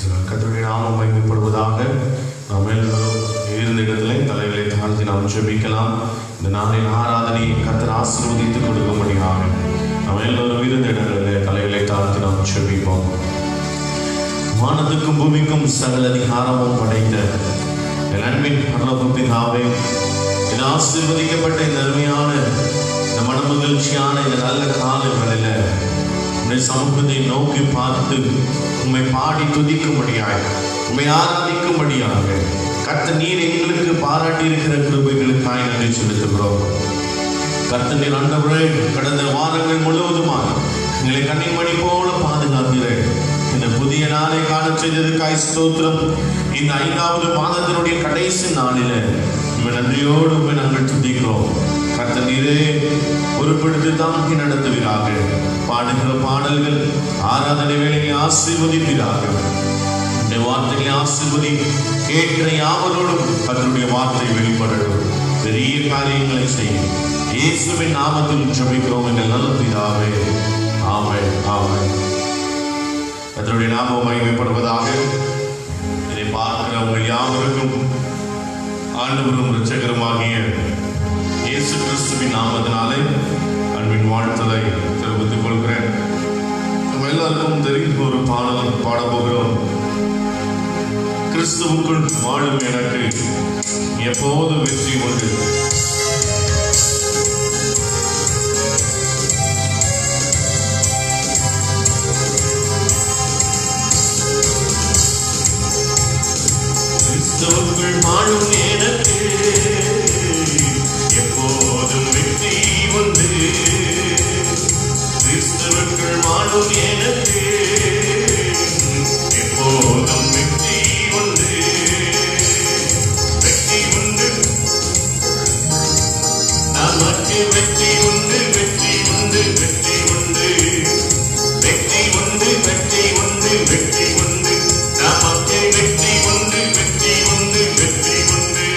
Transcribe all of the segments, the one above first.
கர்த்தருடைய நாமம் மகிமைப்படுவதாக. நாம் எல்லோரும் இருந்த இடத்திலே தலைகளை தாழ்த்தி நாம் ஜெபிக்கலாம். இந்த நாளின் ஆராதனை கர்த்தர் ஆசீர்வதித்து கொடுக்கும்படியாக நாம் எல்லோரும் இருந்த இடங்களிலே தலைகளை தாழ்த்தி நாம் ஜெபிப்போம். வானத்துக்கும் பூமிக்கும் சகல அதிகாரமும் படைத்த என் அன்பின் பரலோக பிதாவே, இந்த ஆசீர்வதிக்கப்பட்ட இந்த அருமையான இந்த மனமகிழ்ச்சியான இந்த நல்ல காலங்களில் உம்முடைய சமூகத்தை நோக்கி பார்த்து உம்மை பாடி துதிக்கும்படியாக, உம்மை ஆராதிக்கும்படியாக கர்த்தர் நீர் எங்களுக்கு பாராட்டி இருக்கிற கிருபைகளுக்காய் நன்றி செலுத்துகிறோம். கர்த்தர் நீர் ஆண்டவரே, கடந்த வாரங்கள் முழுவதுமாக எங்களை கன்னிமணி போல பாதுகாக்கிறேன். இந்த புதிய நாளை காண செய்ததற்காய் ஸ்தோத்திரம். இந்த 5வது மாதத்தினுடைய கடைசி நாளில் நன்றியோடு உம்மை நாங்கள் துதிக்கிறோம். கர்த்தர் நீரே பொறுப்பெடுத்து தாங்கி நடத்துவீராக. பாடுகிற பாடல்கள் ஆராதனை வேலையை ஆசீர்வதிப்பீராக. இந்த வார்த்தைகளை ஆசீர்வதி கேட்கிற யாவரோடும் கர்த்தருடைய வார்த்தை வெளிப்படட்டும். பெரிய காரியங்களை செய்யும் இயேசுவின் நாமத்தில் ஜெபிக்கிறோம் எங்கள் நல்ல பிதாவே. ஆமென், ஆமென். கர்த்தருடைய நாமம் மகிமைப்படுவதாக. இதை பார்க்கிற உங்கள் யாவருக்கும் ஆண்டவரும் இரட்சகருமாகிய இயேசு கிறிஸ்துவின் நாமத்தினாலே அன்பின் வாழ்த்தலை தெரிவித்துக் கொள்கிறேன். நம்ம எல்லாருக்கும் தெரிந்த ஒரு பாடல் பாடப்போகிறோம். கிறிஸ்துவுக்குள் வாழும் எனக்கு எப்போது வெற்றி உண்டு. கிறிஸ்துவுக்குள் வாழும் எனக்கு எப்போதும் வெற்றி உண்டு. கிறிஸ்துவுக்குள் வாழும் எனக்கு எப்போதும் வெற்றி உண்டு. வெற்றி உண்டு, நமக்கு வெற்றி உண்டு, வெற்றி உண்டு, வெற்றி உண்டு, வெற்றி உண்டு, வெற்றி உண்டு, வெற்றி உண்டு, நமக்கு வெற்றி உண்டு, வெற்றி உண்டு, வெற்றி உண்டு.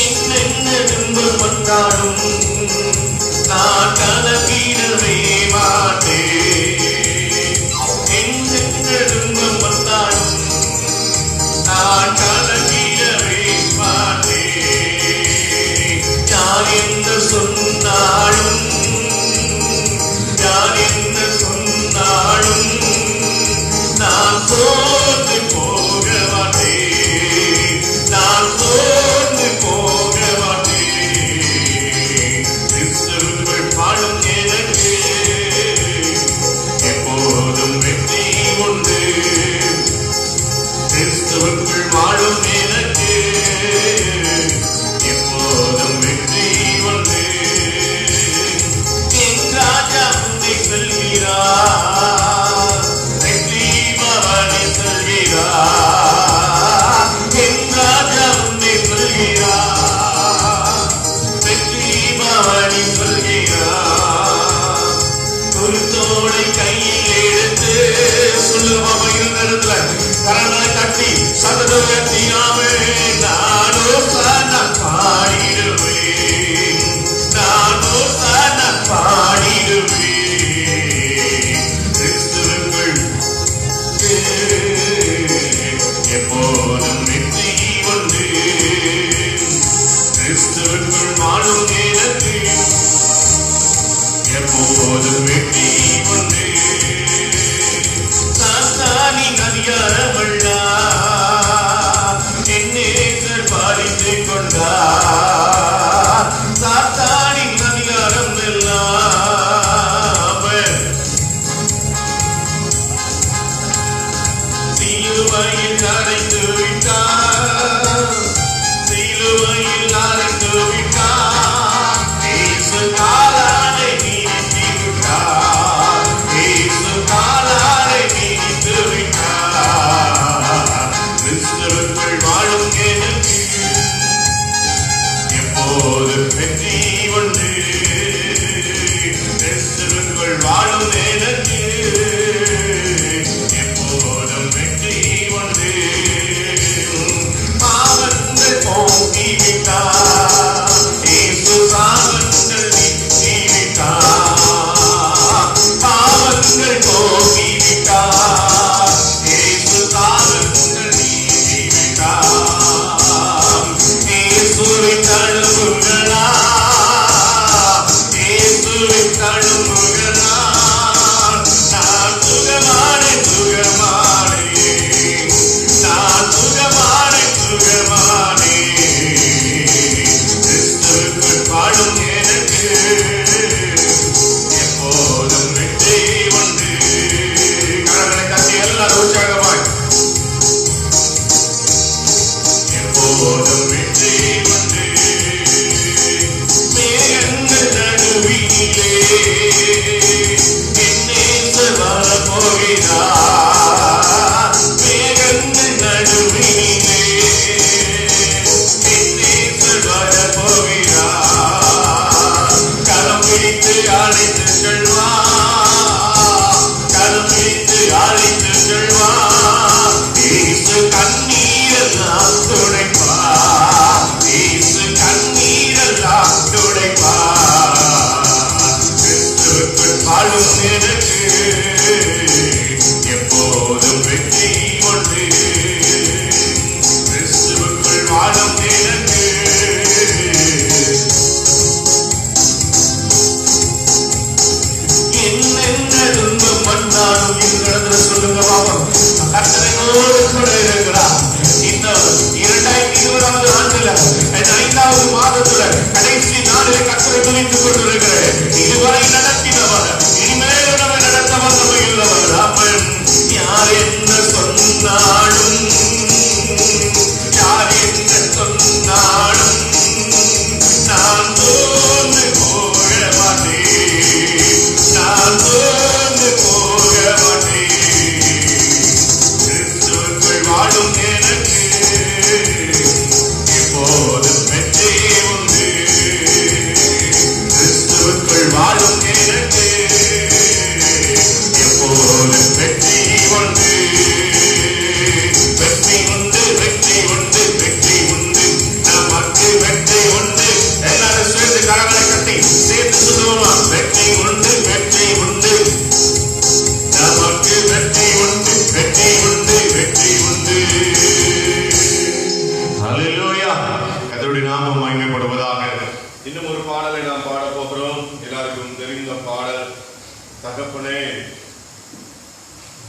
என்னென்ன துன்பம் வந்தாலும் நான் கலங்கிடவே மாட்டேன். என்னென்ன துன்பம் வந்தாலும் நான் கலங்கிடவே மாட்டேன். யார் என்ன சொன்னாலும், யார் என்ன சொன்னாலும் நான் சோர்ந்து போக மாட்டேன். நான் சோர்ந்து போக மாட்டேன். கிறிஸ்துவுக்குள் வாழும் எனக்கு எப்போதும் வெற்றி உண்டு. கிறிஸ்துவுக்குள் வாழும் எனக்கு எப்போதும் வெற்றி உண்டு. என் ராஜா உன்னை சொல்கிறார், வெற்றி பவனி சொல்கிறார். என் ராஜா உன்னை சொல்கிறார், வெற்றி பவனி சொல்கிறார். ஒரு தோளை கையில் எடுத்து சொல்லுவாம இருந்த இடத்துல கரங்களை தட்டி சதது கட்டியாமே நானோ சன பாடிடுவேன். நானோ சன பாடிடுவேன். கிறிஸ்துவுக்குள் எப்போதும் வெற்றி உண்டு. கிறிஸ்துவுக்குள் வாழும் எனக்கு எப்போதும் வெற்றி உண்டு. சாத்தானின் அதிகாரமல்லா என்னே பாதித்துக் கொண்டார். சாத்தானின் அதிகாரம் எல்லாம் சிலுவையில் அடைத்து விட்டார். சிலுவையில் அடைத்து விட்டார். இயேசு காலானை நீட்டி விட்டார். இயேசு காலானை நீட்டி விட்டார். கிறிஸ்துவுக்குள் வாழும் எனக்கு எப்போதும் வெற்றி உண்டு. கிறிஸ்துவுக்குள் வாழும் எனக்கு எப்போதும் வெற்றி உண்டு. பாவங்கள் போக்கிவிட்டார்.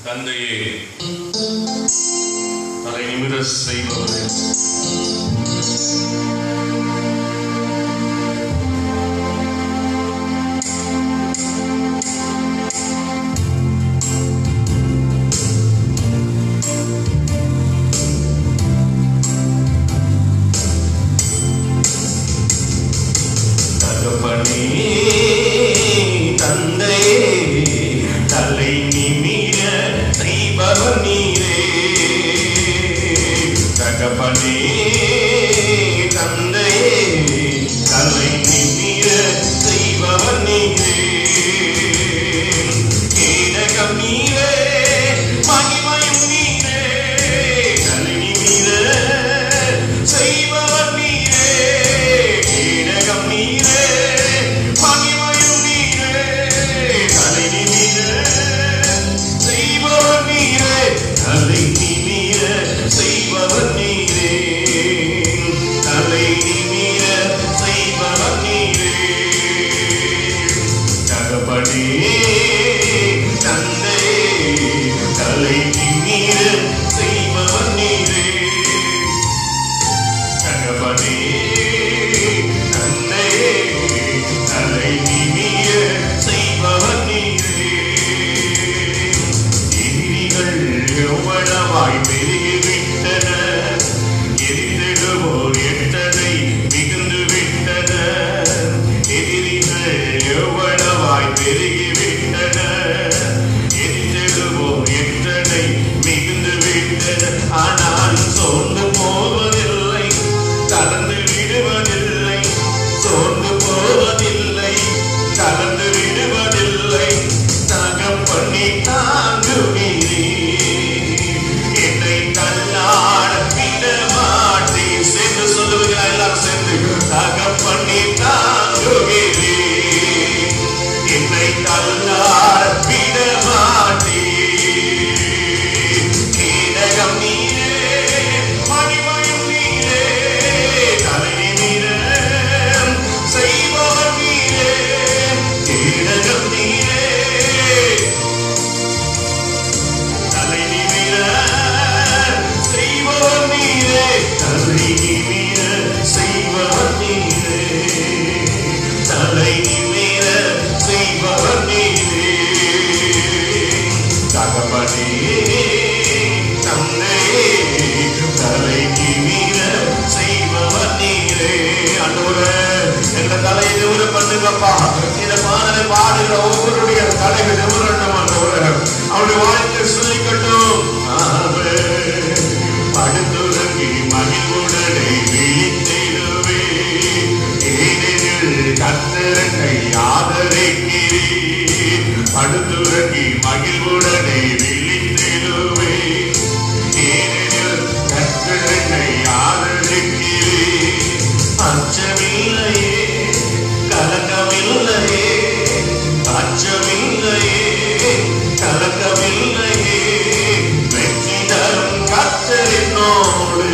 தந்தையே, தலை நிமிர செய்பவரே, தகப்பனே, தந்தையே, தலை நிமிர செய்பவர் நீரே. தகப்பனே, தந்தையே, தலை நிமிர செய்பவர் நீரே. கேடகம் நீரே, மகிமையும் நீரே, தலை நிமிர செய்பவர் நீரே. கேடகம் நீரே, மகிமையும் நீரே, தலை நிமிர செய்பவர் நீரே. தலை நிமிர செய்பவர் நீரே. தலை நிமிர செய்பவர் நீரே. தகப்பனே, தந்தையே, தலை நிமிர செய்பவர் நீரே. தகப்பனே, தந்தையே, தலை நிமிர செய்பவர் நீரே. எதிரிகள் எவ்வளவாய் பெருகிவிட்டனர், எரிந்திடுவோர் எட்டனை மிகுந்து விட்டனர். எதிரிகள் எவ்வளவாய் பெருகிவிட்டனர், எரிந்திடுவோர் எட்டனை மிகுந்து விட்டனர். ஆனால் சோர்ந்து போவதில்லை, கலந்து விடுவதில்லை. சோர்ந்து போவதில்லை, கலந்து விடுவதில்லை. தகப்பனே, தாங்குவீரே, என்னை தள்ளாட விட மாட்டீர். சேர்ந்து சொல்லுவீங்களா? எல்லாரும் சேர்ந்து. தகப்பனே, தாங்குவீரே, என்னை தள்ளாட விட மாட்டீர். கேடகம் நீரே, மகிமையும் நீரே, தலை நிமிர செய்பவர் நீரே. கேடகம் நீரே, தலை நிமிர செய்பவர் நீரே. தலை நிமிர செய்பவர் நீரே. தலை நிமிர செய்பவர் நீரே. தகப்பனே, தந்தையே, தலை நிமிர செய்பவர் நீரே. ஆண்டவரே, எங்க தலையை நிமிர பண்ணுங்கப்பா. இந்த பாடலை பாடுகிற ஒவ்வொருடைய தலையை நிமிரட்டும் ஆண்டவரே. அவருடைய வாழ்க்கை சொல்லிக்கட்டும். படுத்துறங்கி மகிழ்வுடனே விழித்திடுவே, ஏனெனில் கர்த்தரை ஆதரிக்கிறீர். படுத்துறங்கி மகிழ்வுடனே விழித்திடுவே, ஏனெனில் கர்த்தரை ஆதரிக்கிறீர். அச்சமில்லையே, கலக்கமில்லையே, அச்சமில்லையே, கலக்கமில்லையே. வெற்றி தரும் கர்த்தர் என்னோடு,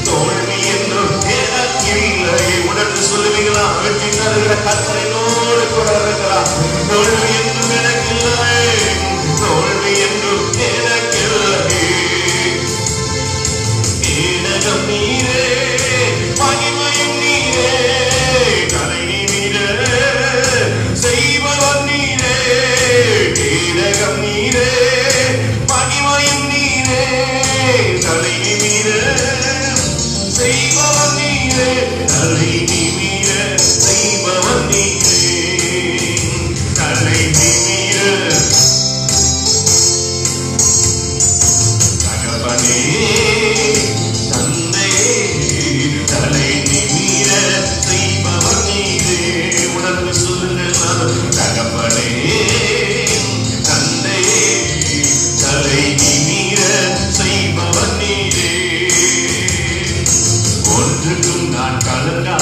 தோல்வி என்றும் எனக்கில்லையே. உணர்ந்து சொல்லுவீங்களா? வெற்றி தருகிற கர்த்தர் என்னோடு கூட இருக்கிறார். தோல்வி என்றும் எனக்கில்லை, தோல்வி என்றும் எனக்கில்லையே. கேடகம் நீரே, மகிமையும் நீரே, தலை நிமிர செய்பவர் நீரே. கேடகம் நீரே, மகிமையும் நீரே, தலை நிமிர செய்பவர் நீரே. தலை நிமிர செய்பவர் நீரே. தலை நிமிர. தகப்பனே, தந்தையே, தலை நிமிர செய்பவர் நீரே. உணர்ந்து சொல்லுங்கள். தகப்பனே, தந்தையே, தலை நிமிர செய்பவர் நீரே. ஒன்றுக்கும் நான் கலங்கா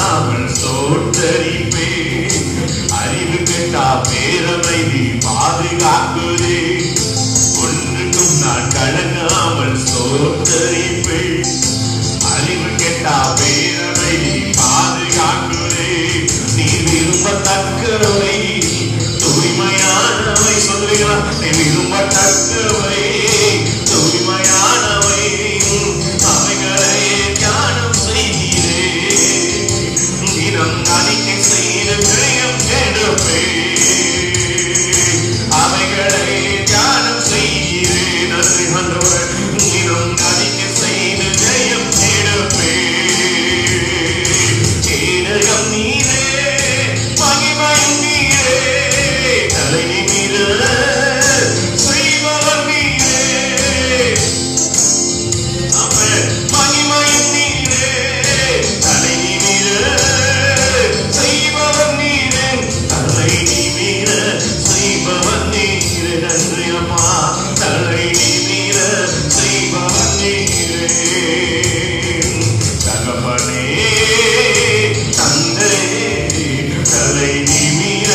அப்பா தலை நிமிர செய்பவன் நீரே தகப்பனே தந்தையே தலை நிமிர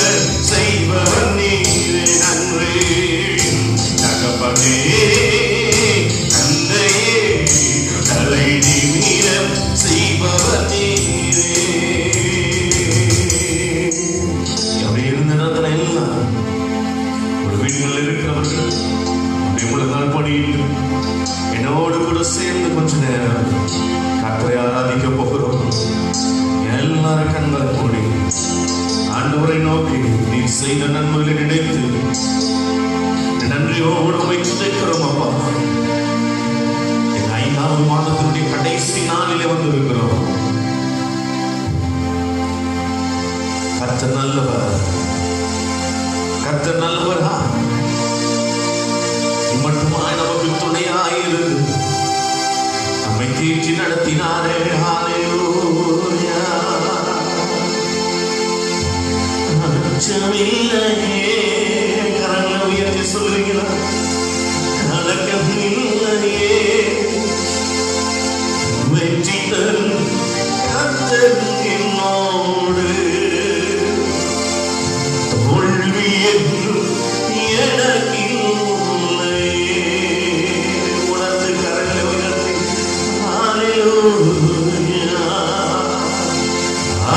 செய்பவன் நீரே நன்றி தகப்பனே தந்தையே தலை நிமிர செய்பவன் நீரே. அப்படி இருந்த நேரத்தில் எல்லாம் ஒரு வீடுகளில் இருக்கிறவர்கள் இவ்வளவு நாள் படியில் என்னோடு கூட சேர்ந்து கொஞ்ச நேரம் கர்த்தரை ஆராதிக்க போகிறோம். எல்லாரும் கண்களை மூடி ஆண்டவரை நோக்கி நீ செய்த நன்மைகளை நினைத்து நன்றியோடு உம்மை துதிக்கிறோம் அப்பா. இந்த 5வது மாதத்தினுடைய கடைசி நாளிலே வந்திருக்கிறோம். கர்த்தர் நல்லவர், கர்த்தர் நல்லவரா மட்டுமாய் நமக்கு துணையாயிருந்து நம்மை தீர்ச்சி நடத்தினாரே. ஹல்லேலூயா. அச்சமில்லையே, கரங்களை உயர்த்தி சொல்லுகிறார், கலக்கமில்லையே, வெற்றி தரும் கர்த்தர் என்னோடு, தோல்வி என்றும் எனக்கில்லை. உணர்ந்து கரங்களை உயர்த்தி ஹல்லேலூயா.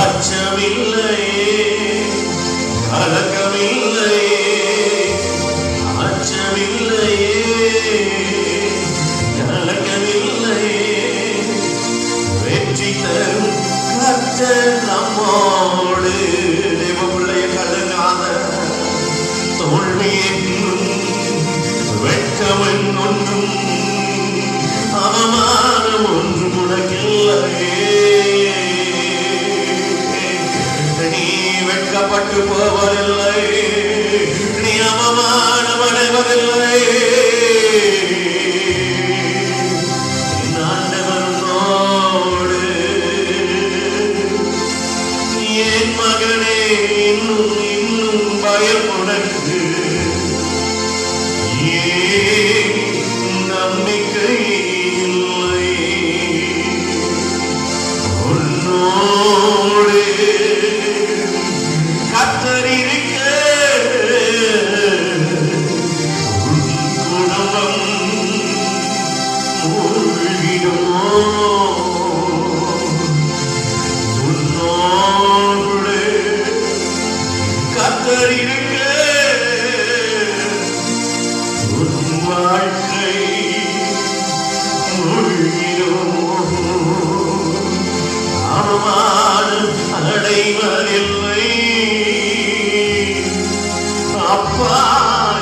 அச்சமில்லையே, கலக்கமில்லையே, அச்சமில்லையே, கலக்கமில்லையே, வெற்றி தரும் கர்த்தர் நம்மோடு. தேவ பிள்ளையை கலங்காத, தோல்வி என்றும் வெட்கம் ஒன்றும் அவமானம் ஒன்றும் உனக்கில்லையே. நீ வெட்கப்பட்டு போவதில்லை, நீ அவமானம் அடைவதில்லை. ஆண்டவனோடு என் மகனே, இன்னும் இன்னும் பயம் உனக்கு, ஏன் நம்பிக்கை இல்லை? உன்னோடு கர்த்தர் இருக்க, உன் குடும்பம் மூழ்கிடுமோ? உன்னோடு கர்த்தர் இருக்க, உன் வாழ்க்கை மூழ்கிடுமோ? அவமானம் அடைவதில்லை. அப்பா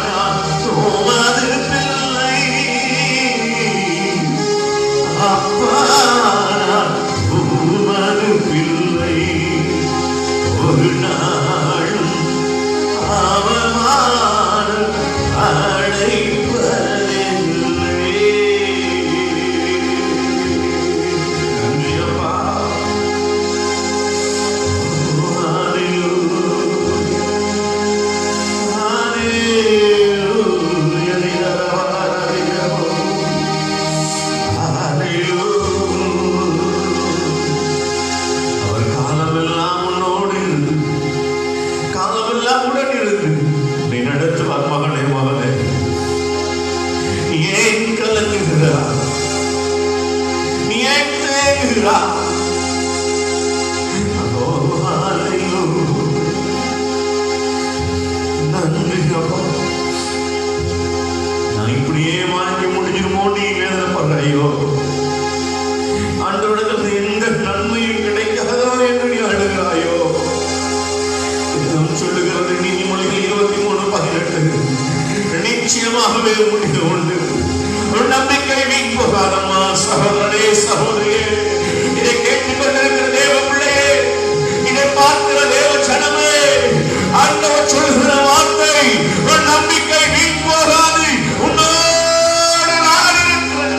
நான் உமது பிள்ளை, அப்பா நான் உமது பிள்ளை. ஒரு நாளும் அவமானம் அடைவதில்லை. நன்றி அப்பா. அவர் காலமெல்லாம் உன்னோடு இருந்து, காலமெல்லாம் உடன் இருந்து நீ நடத்துவார். மகனே மகனே, ஏன் கலங்குகிறார்? நீ ஏன் தேங்குகிறார்? நன்றி அப்பா. நான் இப்படியே வாங்கி முடிஞ்சிருமோ நீ வேதனைப்படுறாயோ? ஆண்டவரிடத்தில் எந்த நன்மையும் கிடைக்காதோ என்று நீ அழுகிறாயோ? சொல்லுகிறது நீதிமொழிகள் 23:18, நிச்சயமாகவே முடிவு உண்டு, நம்பிக்கை வீண் போகாதம்மா. சகோதரனே, சகோதரியே, இதை கேட்டுக் கொண்டிருக்கிற தேவ பிள்ளையே, இதை பார்க்கிற தேவ ஜனமே, ஆண்டவர் சொல்லுகிற வார்த்தை, நம்பிக்கை வீண் போகாது. உன்னோடு நான் இருக்கிறேன்.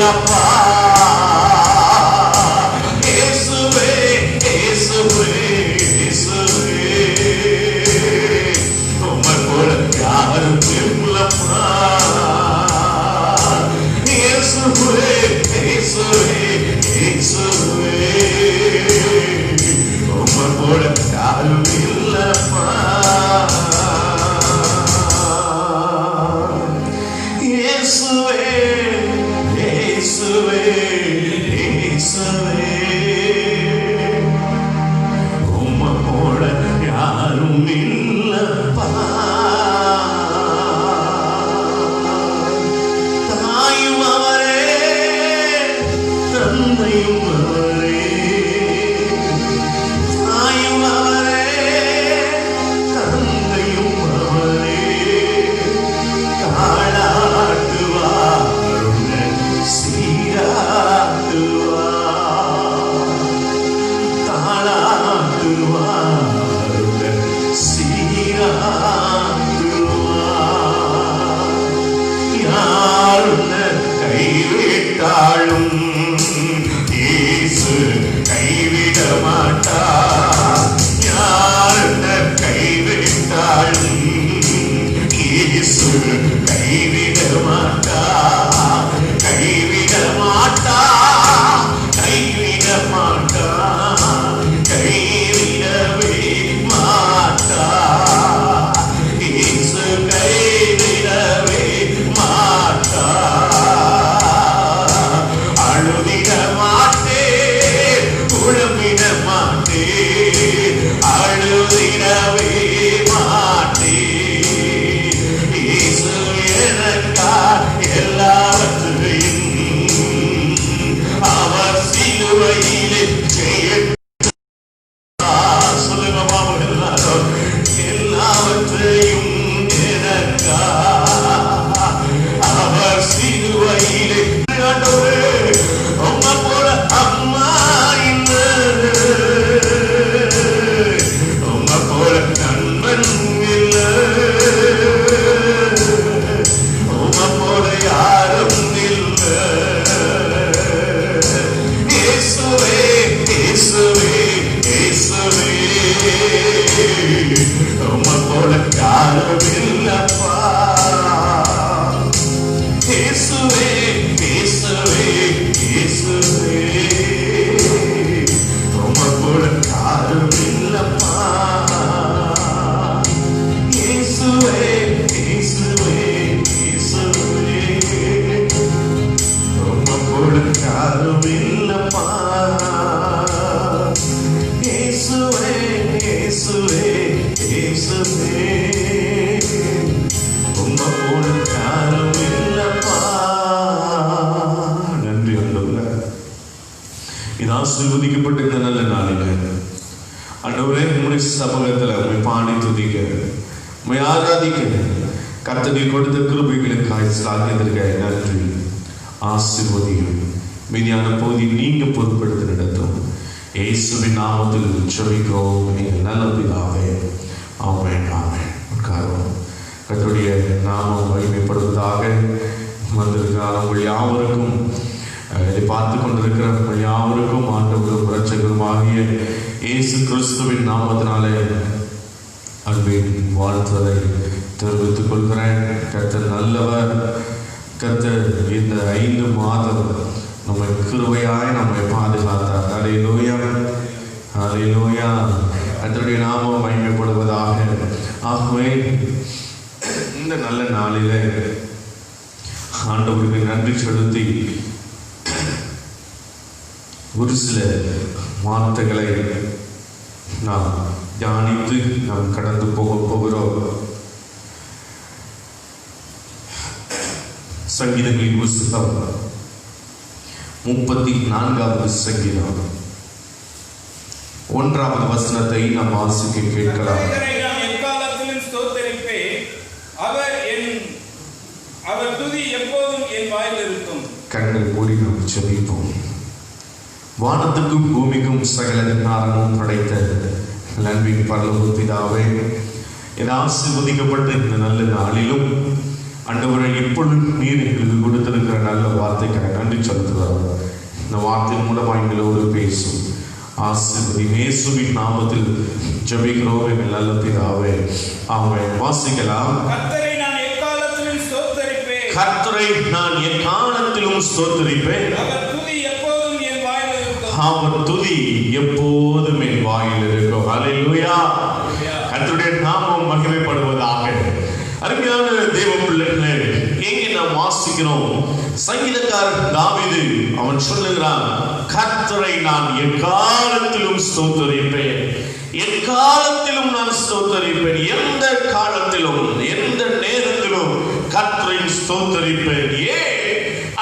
இல்லப்பா. இயேசுவே இயேசுவே இயேசுவே, உம்மை போல யாரும் இல்லப்பா. இயேசுவே இயேசுவே இயேசுவே, உம்மை போல யாரும் இல்லப்பா. இயேசுவே இயேசுவே இயேசுவே, உம்மை போல யாரும் இல்லப்பா. தாயும் அவரே, தந்தையும் அவரே, தாயும் அவரே, தந்தையும் அவரே. தாளாட்டுவார் சீராட்டுவார், தாளாட்டுவார் சீராட்டுவார். யாருன்ன கைவிட்டாலும் இயேசு கைவிட மாட்டார். யாருன்ன கைவிட்டாலும் இயேசு கைவிட மாட்டார். கைவிட மாட்டார், கைவிட மாட்டார், கைவிடவே மாட்டார். இயேசு கைவிடவே மாட்டார். அழுதிட மாட்டேன், குழம்பிட மாட்டேன், அழுதிடவே மாட்டேன். இயேசு எனக்காக எல்லாவற்றையும் அவர் சிலுவையிலே ஜெயித்தார். சொல்லுங்க பாபு எல்லாரும், எல்லாவற்றையும் எனக்காக அவர் சிலுவையிலே. ஆண்டவரே, உம்மை போல அம்மா இல்லை, உம்மை போல நண்பன் இல்லை, உம்மை போல யாரும் இல்லை. இயேசுவே இயேசுவே இயேசுவே, உம்மை போல யாரும் இல்லப்பா. இயேசுவே இயேசுவே இயேசுவே, உம்மை போல யாரும் இல்லப்பா. இயேசுவே இயேசுவே இயேசுவே, உம்மை போல யாரும் இல்லப்பா. இயேசுவே இயேசுவே இயேசுவே, உம்மை போல யாரும் இல்லப்பா. நன்றி ஆண்டவரே, இது ஆசீர்வதிக்கப்பட்ட இந்த நல்ல நாளிலே ஆண்டவரே, உம்முடைய சமூகத்தில் உம்மை பாடி துதிக்க, உம்மை ஆராதிக்க கர்த்தர் கொடுத்த கிருபைகளுக்காய் சாகியதற்க நன்றி. ஆசீர்வதியும் மீதியான பகுதி நீங்க பொறுப்பெடுத்து நடத்தும். இயேசுவின் நாமத்தில் ஜெபிக்கிறோம் எங்கள் நல்ல பிதாவே, ஆமென் ஆமென். உட்காரும். கர்த்தருடைய நாமம் மகிமைப்படுவதாக. வந்திருக்கிற உங்கள் யாவருக்கும், இதை பார்த்து கொண்டிருக்கிற உங்கள் யாவருக்கும் ஆண்டவரும் இரட்சகருமாகிய இயேசு கிறிஸ்துவின் நாமத்தினாலே அன்பின் வாழ்த்துவதை தெரிவித்துக் கொள்கிறேன். கர்த்தர் நல்லவர். கர்த்தர் இந்த 5 மாதம் நம்மை கிருபையாய் நம்மை பாதுகாத்தார். அல்லேலூயா அல்லேலூயா. கர்த்தருடைய நாமம் மகிமைப்படுவதாக. ஆகவே இந்த நல்ல நாளிலே ஆண்டவருக்கு நன்றி செலுத்தி ஒரு சில வார்த்தைகளை நாம் தியானித்து நாம் கடந்து போகிறோம். சங்கீதங்களின் புஸ்தகம் 34வது சங்கீதம் 1வது வசனத்தை நாம் வாசிக்க கேட்கலாம். அவர் துதி எப்போதும் என் வாயில் இருக்கும். கண்கள் மூடி நாம் ஜெபிப்போம். வானத்துக்கும் பூமிக்கும் சகல அதிகாரமும் படைத்த அன்பின் பரலோக பிதாவே, என் ஆசீர்வதிக்கப்பட்ட இந்த நல்ல நாளிலும் ஆண்டவரை எப்பொழுதும் நீர் எங்களுக்கு கொடுத்திருக்கிற நல்ல வார்த்தைக்காக நன்றி செலுத்துகிறோம். இந்த வார்த்தையின் மூலமாக எங்களோடு பேசும் ஆசீர்வதி இயேசுவின் நாமத்தில் ஜெபிக்கிறோம் எங்கள் நல்ல பிதாவே, ஆமென். வாசிக்கலாம். கர்த்தரை நான் எக்காலத்திலும் ஸ்தோத்தரிப்பேன். கர்த்தரை நான் எக்காலத்திலும் ஸ்தோத்தரிப்பேன். அவர் துதி எப்போதும் என் வாயில் இருக்கும். அவர் துதி எப்போதும் என் வாயில் இருக்கும். ஹல்லேலூயா. கர்த்தருடைய நாமம் மகிமைப்படுவதாக. அருமையான தேவ பிள்ளைகளே, எங்கே நாம் வாசிக்கிறோம்? சங்கீதக்காரன் தாவீது அவன் சொல்லுகிறான், கர்த்தரை நான் எக்காலத்திலும் ஸ்தோத்தரிப்பேன். எக்காலத்திலும் நான் ஸ்தோத்தரிப்பேன். எந்த காலத்திலும் எந்த நேரத்திலும் கர்த்தரை ஸ்தோத்தரிப்பேன். ஏன்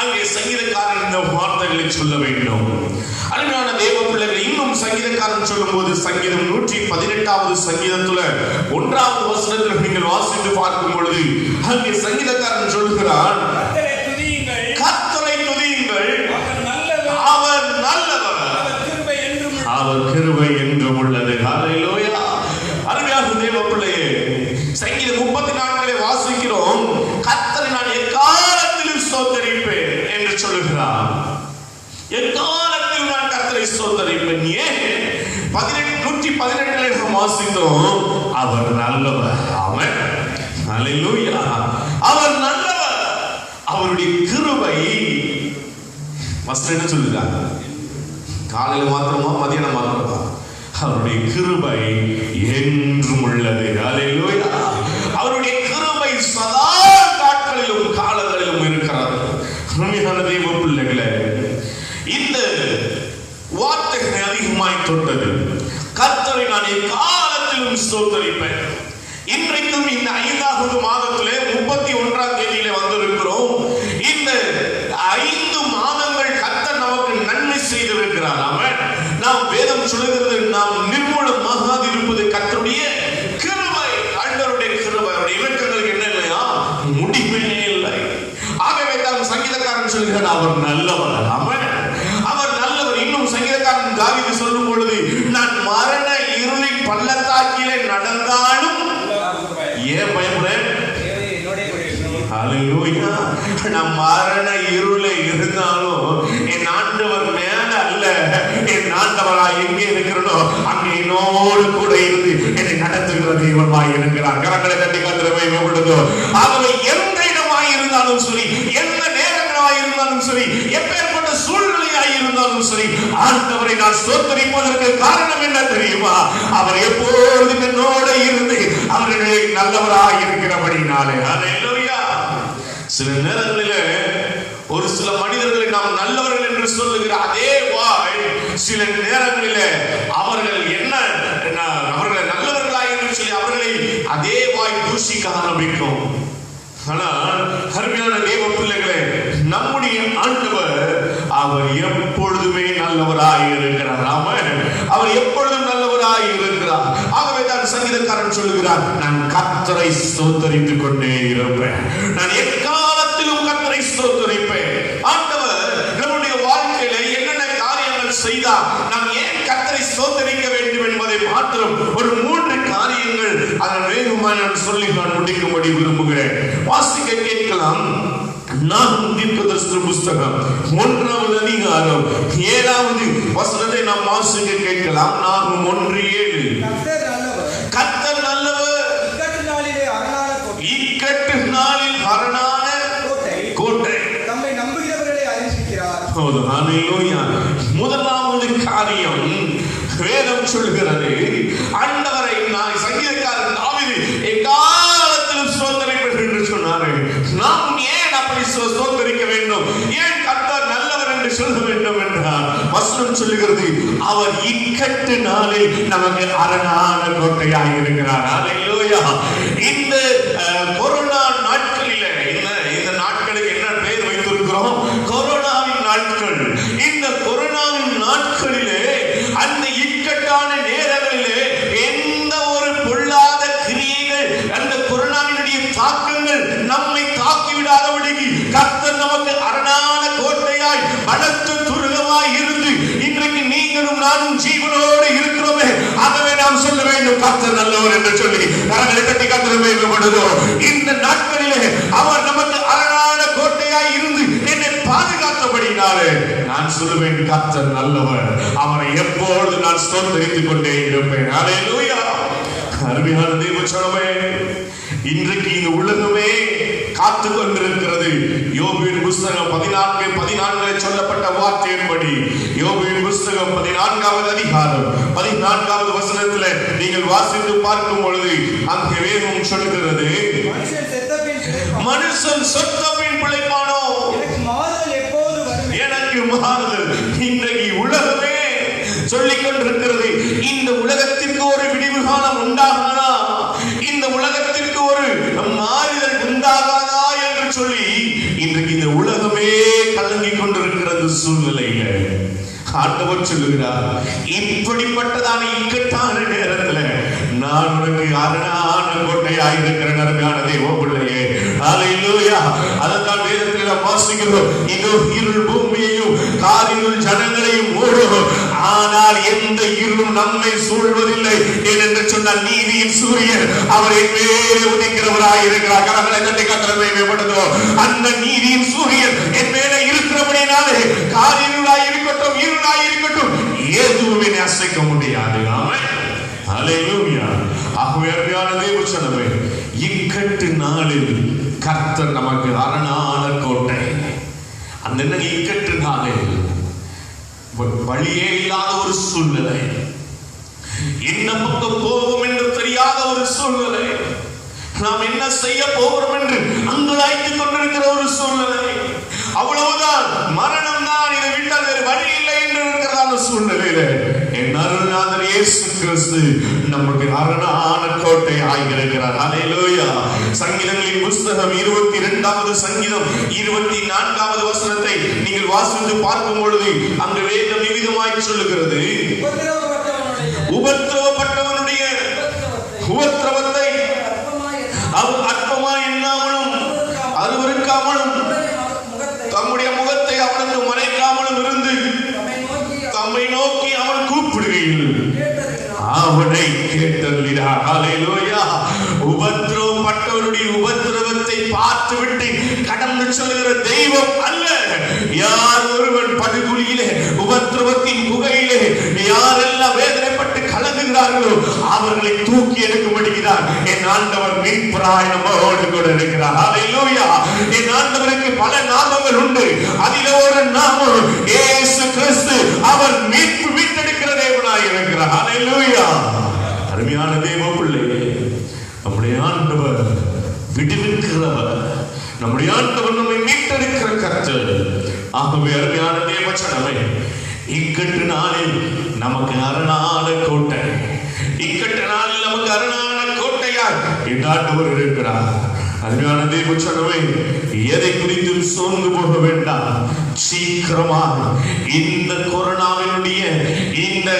அங்கே சங்கீதக்காரன் இந்த வார்த்தைகளை சொல்ல வேண்டும்? அருமையான தேவ பிள்ளைகள், இன்னும் சங்கீதக்காரன் சொல்லும் போது சங்கீதம் 118வது சங்கீதத்துல 1வது வசனத்தில் நீங்கள் வாசித்து பார்க்கும் பொழுது அங்கே சங்கீதக்காரன் சொல்கிறான், கர்த்தரை துதியுங்கள், அவர் நல்லவர், அவர் கிருபை என்றும் உள்ளது. ஹல்லேலூயா. அருமையான தேவ பிள்ளையே, சங்கீதம் 34 வாசிக்கிறோம், கர்த்தரை நான் எக்காலத்திலும் ஸ்தோத்தரிப்பேன் என்று சொல்லுகிறார். எக்காலத்திலும் நான் கர்த்தரை ஸ்தோத்தரிப்பேன். ஏன்? 118 வாசித்தோம், அவர் நல்லவர். ஆமென். ஹல்லேலூயா. அவர் நல்லவர், அவருடைய கிருபை. மஸ்ட் என்ன சொல்லுறாங்க? காலையில மாத்திரமா மதியானம் மாத்திரமா? அவருடைய கிருபை என்றும் உள்ளது. ஹல்லேலூயா. அவருடைய கிருபை சதா நாட்களிலும் காலங்களிலும் இருக்கிறது. அருமையான தேவ பிள்ளைகளே, இந்த வார்த்தைகளை அதிகமாய் தொட்டது. கர்த்தரை நான் எக்காலத்திலும் ஸ்தோத்தரிப்பேன். இன்றைக்கும் இந்த 5வது மாதத்திலே 31ஆம் தேதியிலே வந்திருக்கிறோம். இந்த 5 மாதங்கள் கர்த்தர் நமக்கு நன்மை செய்திருக்கிறார். ஆமென். நாம் வேதம் சொல்லுகிறது, நாம் நிர்மூலமாக இருப்பது கர்த்தருடைய கிருபை. ஆண்டவருடைய கிருபை, அவருடைய இரக்கங்களுக்கு என்ன இல்லையா? முடிவே இல்லை. ஆகவே தான் சங்கீதக்காரன் சொல்கிறார், அவர் நல்லவர். ஆமென். அவர் நல்லவர். இன்னும் சங்கீதக்காரன் தாவீது சொல்லும் பொழுது, நான் மரண இருளின் பள்ளத்தாக்கிலே நடந்தாலும் ஏன் பயப்படுறேன்? ஹல்லேலூயா. நான் மரண இருளே இருந்தாலும் என் ஆண்டவர் மேல அல்ல, என் ஆண்டவரா எங்கே இருக்கிறனோ அங்கே என்னோடு கூட இருந்து என்னை நடத்துகிற தெய்வமாய் இருக்கிறார். கரங்களை தட்டி கர்த்தரை மகிமைப்படுத்தும். ஆகவே எந்த இடமாய் இருந்தாலும் சரி, எந்த நேரங்களாய் இருந்தாலும் சரி, எப்பேற்பட்ட சூழ்நிலையாய் இருந்தாலும் சரி, ஆண்டவரை நான் ஸ்தோத்தரிப்பதற்கு காரணம் என்ன தெரியுமா? அவர் எப்பொழுதும் என்னோடு இருந்து அவர்களை நல்லவராய் இருக்கிறபடினாலே. ஹல்லேலூயா. சில நேரங்களிலே ஒரு சில மனிதர்களை நாம் நல்லவர்கள் என்று சொல்லுகிற அதே வாய் சில நேரங்களிலே அவர்கள் என்ன அவர்களை நல்லவர்களாய் என்று சொல்லி அவர்களை அதே வாய் தூஷிக்க ஆரம்பிக்கும். ஆனால் அருமையான தேவ பிள்ளைகளே, நம்முடைய ஆண்டவர் அவர் எப்பொழுதுமே நல்லவராய் இருக்கிறார். ஆமென். அவர் எப்பொழுதும் நல்லவராய் இருக்கிறார். ஆகவே தான் சங்கீதக்காரன் சொல்லுகிறார், நான் கர்த்தரை ஸ்தோத்தரித்துக் கொண்டே இருப்பேன். நான் எக்காலத்திலும் கர்த்தரை ஸ்தோத்தரிப்பேன். ஆண்டவர் நம்முடைய வாழ்க்கையில என்னென்ன காரியங்கள் செய்தார், நாம் ஏன் கர்த்தரை ஸ்தோத்தரிக்க வேண்டும் என்பதை மாத்திரம் ஒரு 3 காரியங்கள் அதன் வேகமாக நான் சொல்லி நான் முடிக்கும்படி விரும்புகிறேன். வாசிக்க கேட்கலாம். நாகூம் தீர்க்கதரிசி புத்தகம் 1வது அதிகாரம் 7வது வசனத்தை நாம் வாசிக்க கேட்கலாம். நாகூம் 1:7. கர்த்தர் நல்லவர், இக்கட்டு நாளில் அரணான கோட்டை, நம்மை நம்புகிறவர்களை அறிவிக்கிறார். ஹல்லேலூயா. முதலாவது காரியம் வேதம் சொல்கிறது, ஆண்டவரை நான் சங்கீதக்காரன் தாவீது எக்காலத்திலும் ஸ்தோத்தரிப்பேன் என்று சொன்னார். நாம் ஏன் அப்படி ஸ்தோத்தரிக்க வேண்டும்? ஏன் கர்த்தர் நல்லவர் என்று சொல்ல வேண்டும் என்றால் வசனம் சொல்லுகிறது, அவர் இக்கட்டு நாளில் நமக்கு அரணான கோட்டையாக இருக்கிறார். ஹல்லேலூயா. இந்த கொரோனா நாட்களிலே இந்த நாட்களுக்கு என்ன பெயர் வைத்திருக்கிறோம்? கொரோனாவின் நாட்கள். இந்த கொரோனாவின் நாட்களிலே அந்த இக்கட்டான நேரங்களிலே எந்த ஒரு பொல்லாத கிரியைகள், அந்த கொரோனாவினுடைய தாக்கங்கள் நம்மை தாக்கிவிடாதபடிக்கு கர்த்தர் நமக்கு அரணான கோட்டையாய் பலத்த துருகமாய் இருந்து இன்றைக்கு நீங்களும் நானும் ஜீவனோடு இருக்கிறோமே. ஆகவே நாம் சொல்ல வேண்டும், கர்த்தர் நல்லவர் என்று சொல்லி கரங்களை தட்டி கர்த்தரை மகிமைப்படுத்துவோம். இந்த நாட்களிலே அவர் நமக்கு அரணான கோட்டையாய் இருந்து என்னை பாதுகாத்தபடி இருக்கிறபடினாலே நான் சொல்லுவேன், கர்த்தர் நல்லவர், அவரை எப்பொழுது நான் ஸ்தோத்திரித்துக் கொண்டே இருப்பேன். ஹல்லேலூயா. அருமையான தேவச்சனமே, இன்றைக்கு இந்த உலகமே காத்து கொண்டிருக்கிறது. யோபுவின் புஸ்தகம் 14:14 சொல்லப்பட்ட வார்த்தையின்படி, யோபுவின் புஸ்தகம் 14வது அதிகாரம் 14வது வசனத்தில் நீங்கள் வாசித்து பார்க்கும் பொழுது அங்கே வேதம் சொல்கிறது, மனுஷன் செத்த பின் பிழைப்பானோ, எனக்கு மாறுதல். இன்றைக்கு உலகமே சொல்லிக் கொண்டிருக்கிறது, இந்த உலகத்திற்கு ஒரு விடிவு காலம் உண்டாகாதா, இந்த உலகத்திற்கு ஒரு மாறுதல் உண்டாகாதா என்று சொல்லி இன்றைக்கு இந்த உலகமே கலங்கிக் கொண்டிருக்கிறது. சூழ்நிலையில ஆண்டவர் சொல்லுகிறார், இப்படிப்பட்டதான இக்கட்டான நேரத்தில் நான் உனக்கு அரணான கோட்டையாய் இருக்கிறேன். அருமையான தேவ பிள்ளையே, ஹல்லேலூயா. அதைத்தான் வேதத்தில் நாம் வாசிக்கிறோம், இதோ இருள் பூமியையும் காரிருள் ஜனங்களையும் மூடும், ஆனால் எந்த இருளும் நம்மை சூழ்வதில்லை. ஏனென்று சொன்னால் நீதியின் சூரியன் அவர் என் மேலே உதிக்கிறவராய் இருக்கிறார். கரங்களை தட்டி கர்த்தரை மேம்படுத்துவோம். அந்த நீதியின் சூரியன் என் மேலே இருக்கிறபடினாலே காரிருளாய் இருக்கட்டும், இருளாய் இருக்கட்டும், எதுவுமே அசைக்க முடியாது. ஆமென். ஹல்லேலூயா. ஆகவே அருமையான தேவச்சனமே, இக்கட்டு நாளில் கர்த்தர் நமக்கு அரணான கோட்டை. அந்த இக்கட்டு நாளில் வழியே இல்லாத ஒரு சூழ்நிலை, என்ன பக்கம் போவோம் என்று தெரியாத ஒரு சூழ்நிலை, நாம் என்ன செய்ய போகிறோம் என்று அங்கலாய்த்துக் கொண்டிருக்கிற ஒரு சூழ்நிலை, அவ்வளவுதான், மரணம் தான், இதை விட்டால் வேறு வழி இல்லை என்று இருக்கிறதான சூழ்நிலையில என் அருள்நாதர் இயேசு கிறிஸ்து நமக்கு அரணான கோட்டை ஆகியிருக்கிறார். ஹல்லேலூயா. சங்கீதங்களின் புஸ்தகம் 22வது சங்கீதம் 24வது வசனத்தை நீங்கள் வாசித்து பார்க்கும் பொழுது அங்கு வேதம் விவிதமாய் சொல்லுகிறது, உபத்திரவப்பட்டவனுடைய உபத்திரவத்தை அவன் அற்பமாய் எண்ணாமலும் அருவருக்காமலும் தம்முடைய முகத்தை அவனுக்கு மறைக்காமலும் இருந்து தம்மை நோக்கி அவன் கூப்பிடுகையில் அவனை கேட்டருளினார். ஹல்லேலூயா. உபத்திரவப்பட்டவருடைய உபத்திரவத்தை பார்த்துவிட்டு கடந்து சொல்கிற தெய்வம் அல்ல. யார் ஒருவன் படுகுழியிலே உபத்திரவத்தின் புகையிலே யாரெல்லாம் வேதனைப்பட்டு கலங்குகிறார்களோ அவர்களை தூக்கி எடுக்கப்படுகிறார். என் ஆண்டவர் மீட்பராய் நம்மோடு கூட இருக்கிறார். ஹல்லேலூயா. என் ஆண்டவருக்கு பல நாமங்கள் உண்டு, அதில் ஒரு நாமம் இயேசு கிறிஸ்து. அவர் மீட்டெடுக்கிற தேவனாய் இருக்கிறார். ஹல்லேலூயா. அருமையான தேவ பிள்ளையே, நம்முடைய ஆண்டவர் விடுவிக்கிறவர், நம்முடைய ஆண்டவர் நம்மை மீட்டெடுக்கிற கர்த்தர். ஆகவே அருமையான தேவச்சனமே, இக்கட்டு நாளில் நமக்கு அரணான கோட்டை, இக்கட்டு நாளில் நமக்கு அரணான கோட்டையாய் என் ஆண்டவர் இருக்கிறார். அருமையான தேவச்சனமே, எதை குறித்தும் சோர்ந்து போக வேண்டாம். சீக்கிரமாக இந்த கொரோனாவினுடைய இந்த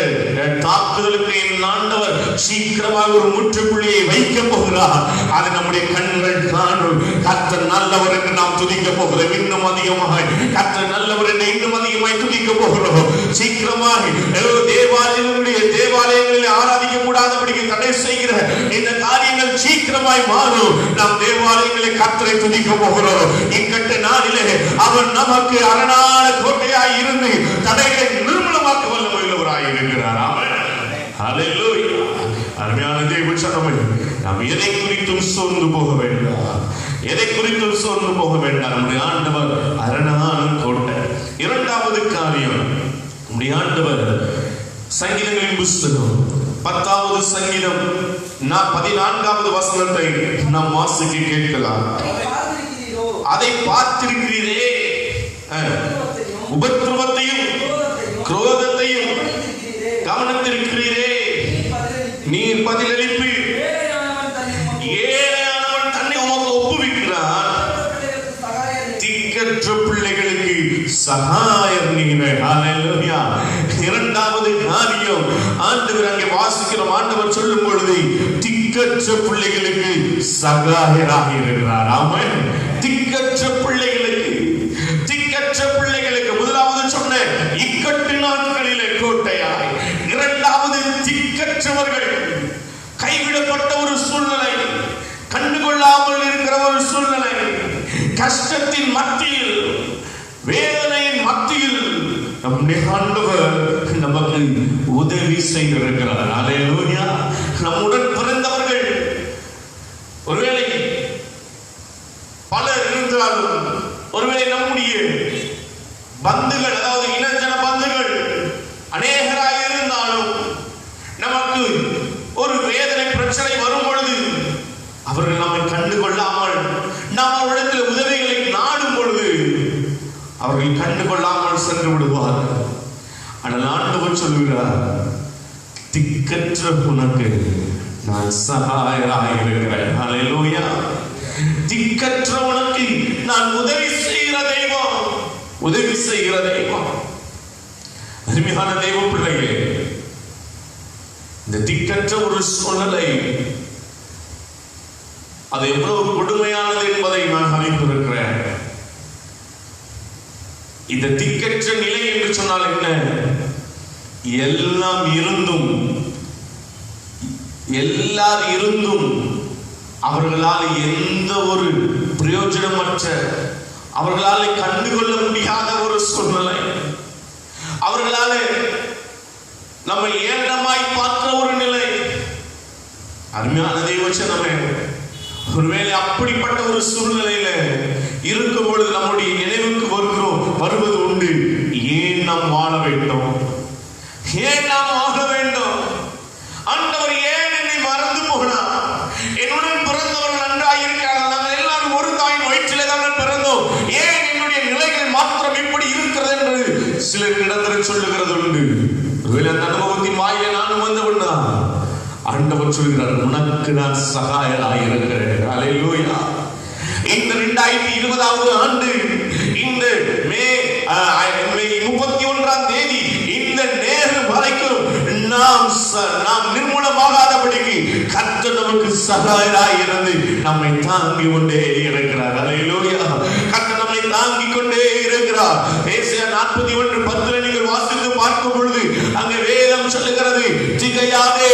தாக்குதலுக்கு என் ஆண்டவர் சீக்கிரமாக ஒரு முற்றுப்புள்ளியை வைக்க போகிறார். அது நம்முடைய கண்கள் காணும். கர்த்தர் நல்லவர் என்று நாம் துதிக்க போகிறோம். இன்னும் அதிகமாய் கர்த்தர் நல்லவர் என்று இன்னும் அதிகமாய் துதிக்க போகிறோம். சீக்கிரமாக தேவாலயங்களில் ஆராதிக்க கூடாதபடிக்கு தடை செய்கிற இந்த காரியங்கள் சீக்கிரமாய் மாறும். நாம் தேவாலயங்களை கர்த்தரை துதிக்க போகிறோம். இக்கட்டு நாளிலே அவர் நமக்கு அரணான கோட்டையாய் இருந்து தடைகளை நிர்மூலமாக்க வல்லமையுள்ளவராய் இருக்கிறார். ஆமென். ஹல்லேலூயா. அருமையான தேவச்சனமே, நாம் எதை குறித்தும் சோர்ந்து போக வேண்டாம், எதை குறித்தும் சோர்ந்து போக வேண்டாம். நம்முடைய ஆண்டவர் அரணான கோட்டை. இரண்டாவது காரியம், நம்முடைய ஆண்டவர் சங்கீதங்களின் புஸ்தகம் 10வது சங்கீதம் 14வது வசனத்தை நாம் வாசிக்க கேட்கலாம். அதை பார்த்திருக்கிறீரே, உபத்திரவத்தையும் குரோதத்தையும் கவனித்திருக்கிறீரே, நீர் பதிலளிப்பு. ஏழையானவன் தன்னை உமக்கு ஒப்புவிக்கிறான், திக்கற்ற பிள்ளைகளுக்கு சகாயர் நீரே. ஹல்லேலூயா. இரண்டாவது காரியம், ஆண்டவர் அங்கே வாசிக்கிறோம், ஆண்டவர் சொல்லும் பொழுது திக்கற்ற பிள்ளைகளுக்கு சகாயராக இருக்கிறார். ஆமென். திக்கற்ற பிள்ளைகளுக்கு, திக்கற்ற பிள்ளைகளுக்கு முதலாவது சொன்ன இக்கட்டு நாட்களிலே கோட்டையாய், இரண்டாவது திக்கற்றவர்கள், கைவிடப்பட்ட ஒரு சூழ்நிலை, கண்டுகொள்ளாமல் இருக்கிற ஒரு சூழ்நிலை, கஷ்டத்தின் மத்தியில், வேதனையின் மத்தியில் நம்முடைய ஆண்டவர் நமக்கு உதவி செய்திருக்கிறார். அல்லேலூயா. நம்முடன் பிறந்தவர்கள் ஒருவேளை பலர் இருந்தாலும், ஒருவேளை நம்முடைய பந்துகள், அதாவது இனஜன பந்துகள் அநேகராக இருந்தாலும், நமக்கு ஒரு வேதனை பிரச்சனை வரும் பொழுது அவர்கள் நம்மை கண்டுகொள்ளாமல், நாம் அவரிடத்தில் உதவிகளை நாடும் பொழுது அவர்கள் கண்டுகொள்ளாமல் சென்று விடுவார்கள். ஆனால் ஆண்டவர் சொல்கிறார், திக்கற்ற உனக்கு நான் சகாயராக இருக்கிறேன். அல்லேலூயா. திக்கற்ற உனக்கு நான் உதவி செய்கிற தெய்வம், உதவி செய்கிற தெய்வம். அருமையான தெய்வ பிள்ளைகளே, இந்த திக்கற்ற ஒரு சூழ்நிலை அது எவ்வளவு கொடுமையானது என்பதை நான் அறிந்திருக்கிறேன். இந்த திக்கற்ற நிலை என்று சொன்னால் என்ன? எல்லாம் இருந்தும் அவர்களால் எந்த ஒரு பிரயோஜனமற்ற, அவர்களால் கண்டுகொள்ள முடியாத ஒரு சூழ்நிலை, அவர்களால் நம்மை ஏளனமாய் பார்க்கிற ஒரு நிலை. அருமையான தெய்வச்சனமே, ஒருவேளை அப்படிப்பட்ட ஒரு சூழ்நிலையில இருக்கும் பொழுது நம்முடைய நினைவுக்கு வருவது உண்டு, ஏன் நாம் வாழ வேண்டும், ஏன் நாம் வாழ வேண்டும், ஆண்டவர் ஏன் என்னை மறந்து போனார், என்னுடன் பிறந்தவர்கள் நன்றாக இருக்கிறார்கள், நாங்கள் எல்லாரும் ஒரு தாயின் வயிற்றிலே தான் பிறந்தோம், ஏன் என்னுடைய நிலைகள் மாத்திரம் இப்படி இருக்கிறது என்று சிலர் இடத்தில் சொல்லுகிறது உண்டு. ஒருவேளை அந்த அனுபவத்தின் வாயில நானும் வந்தவன் தான். ஆண்டவர் சொல்கிறார், உனக்கு நான் சகாயராக இருக்கிறேன். அல்லேலூயா. இந்த 2020 ஆண்டு இந்த மே 31 இந்த நேரம் வரைக்கும் நாம் நிர்மூலமாகாதபடிக்கு கர்த்தர் நமக்கு சகாயராய் இருந்து நம்மை தாங்கி கொண்டே இருக்கிறார். அல்லேலூயா. கர்த்தர் நம்மை தாங்கி கொண்டே இருக்கிறார். ஏசாயா 41:10 நீங்கள் வாசித்து பார்க்கும் பொழுது அங்கே வேதம் சொல்லுகிறது, திகையாதே,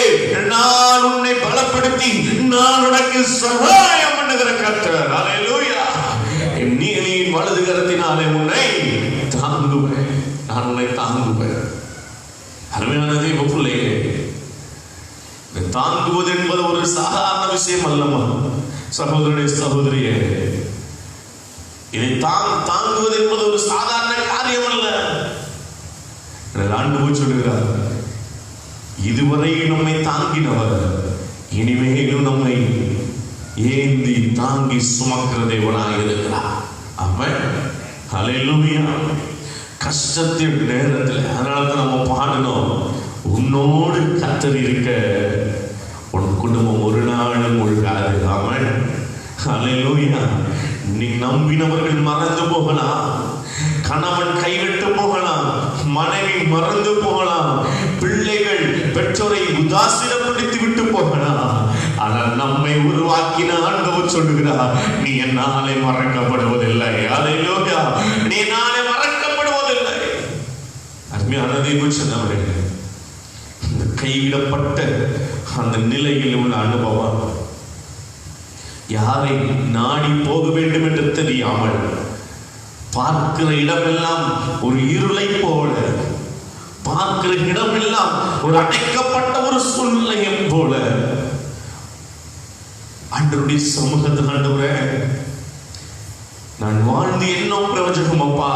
நான் உன்னை பலப்படுத்தி நான் உனக்கு சகாயம் பண்ணுகிற கர்த்தர். அல்லேலூயா. என் நீதியின் வலது கரத்தினாலே உன்னை தாங்குவேன், நான் உன்னை தாங்குவேன். அருமையான தெய்வ பிள்ளையே, தாங்குவது என்பது ஒரு சாதாரண விஷயம் அல்லமா சகோதரனே, சகோதரியே. இதை தாங்குவது என்பது ஒரு சாதாரண காரியம் அல்ல. ஆண்டவர் சொல்கிறார், இதுவரை நம்மை தாங்கினவர் இனிமேலும் நம்மை ஏந்தி தாங்கி சுமக்கிற தேவனாக இருக்கிறார். ஆமென். அல்லேலூயா. கஷ்டத்தின் நேரத்தில் அதனால தான் நம்ம பாடணும், உன்னோடு கர்த்தர் இருக்க உன் குடும்பம் ஒரு நாளும் ஒழுகாது. ஆமென். அல்லேலூயா. நீ நம்பினவர்கள் மறந்து போகலாம், கணவன் கைவிட்டு போகலாம், மனைவி மறந்து போகலாம், பிள்ளைகள் பெற்றோரை உதாசீனப்படுத்தி விட்டு போகலாம். ஆனால் நம்மை உருவாக்கின ஆண்டவர் சொல்லுகிறார், நீ என்னாலே மறக்கப்படுவதில்லை. அல்லேலூயா. நீ என்னாலே மறக்கப்படுவதில்லை. அருமையான தெய்வச்சனமே, கைவிடப்பட்ட அந்த நிலையில் உள்ள அனுபவம், யாரை நாடி போக வேண்டும் என்று தெரியாமல் பார்க்கிற இடமெல்லாம் ஒரு இருளை போல, பார்க்கிற இடமெல்லாம் ஒரு அடைக்கப்பட்ட ஒரு சூழ்நிலையை போல ஆண்டவருடைய சமூகத்தில், ஆண்டவரே நான் வாழ்ந்து என்ன பிரயோஜனம் அப்பா,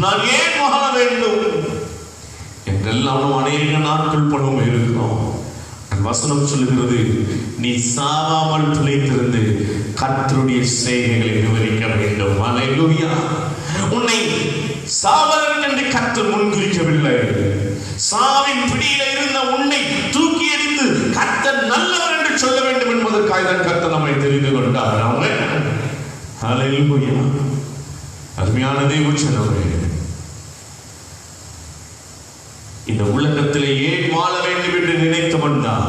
நான் ஏன் வாழ வேண்டும் என்றெல்லாம் அநேக நாட்கள் பணம் இருக்கிறோம். வசனம் சொல்லுகிறது, நீ சாவாமல் பிழைத்திருந்து கர்த்தருடைய செய்கைகளை விவரிக்க வேண்டும். அல்லேலூயா. உன்னை சாவலன் என்று கர்த்தர் முன்குறிக்கவில்லை. சாவின் பிடியில இருந்த உன்னை தூக்கி எறிந்து கர்த்தர் நல்லவர் என்று சொல்ல வேண்டும் என்பதற்காக கர்த்தர் நம்மை தெரிந்து கொண்டார். அல்லேலூயா. அருமையான தேவச்சனமே, இந்த உலகத்திலே ஏன் வாழ வேண்டும் என்று நினைத்தவன் தான்,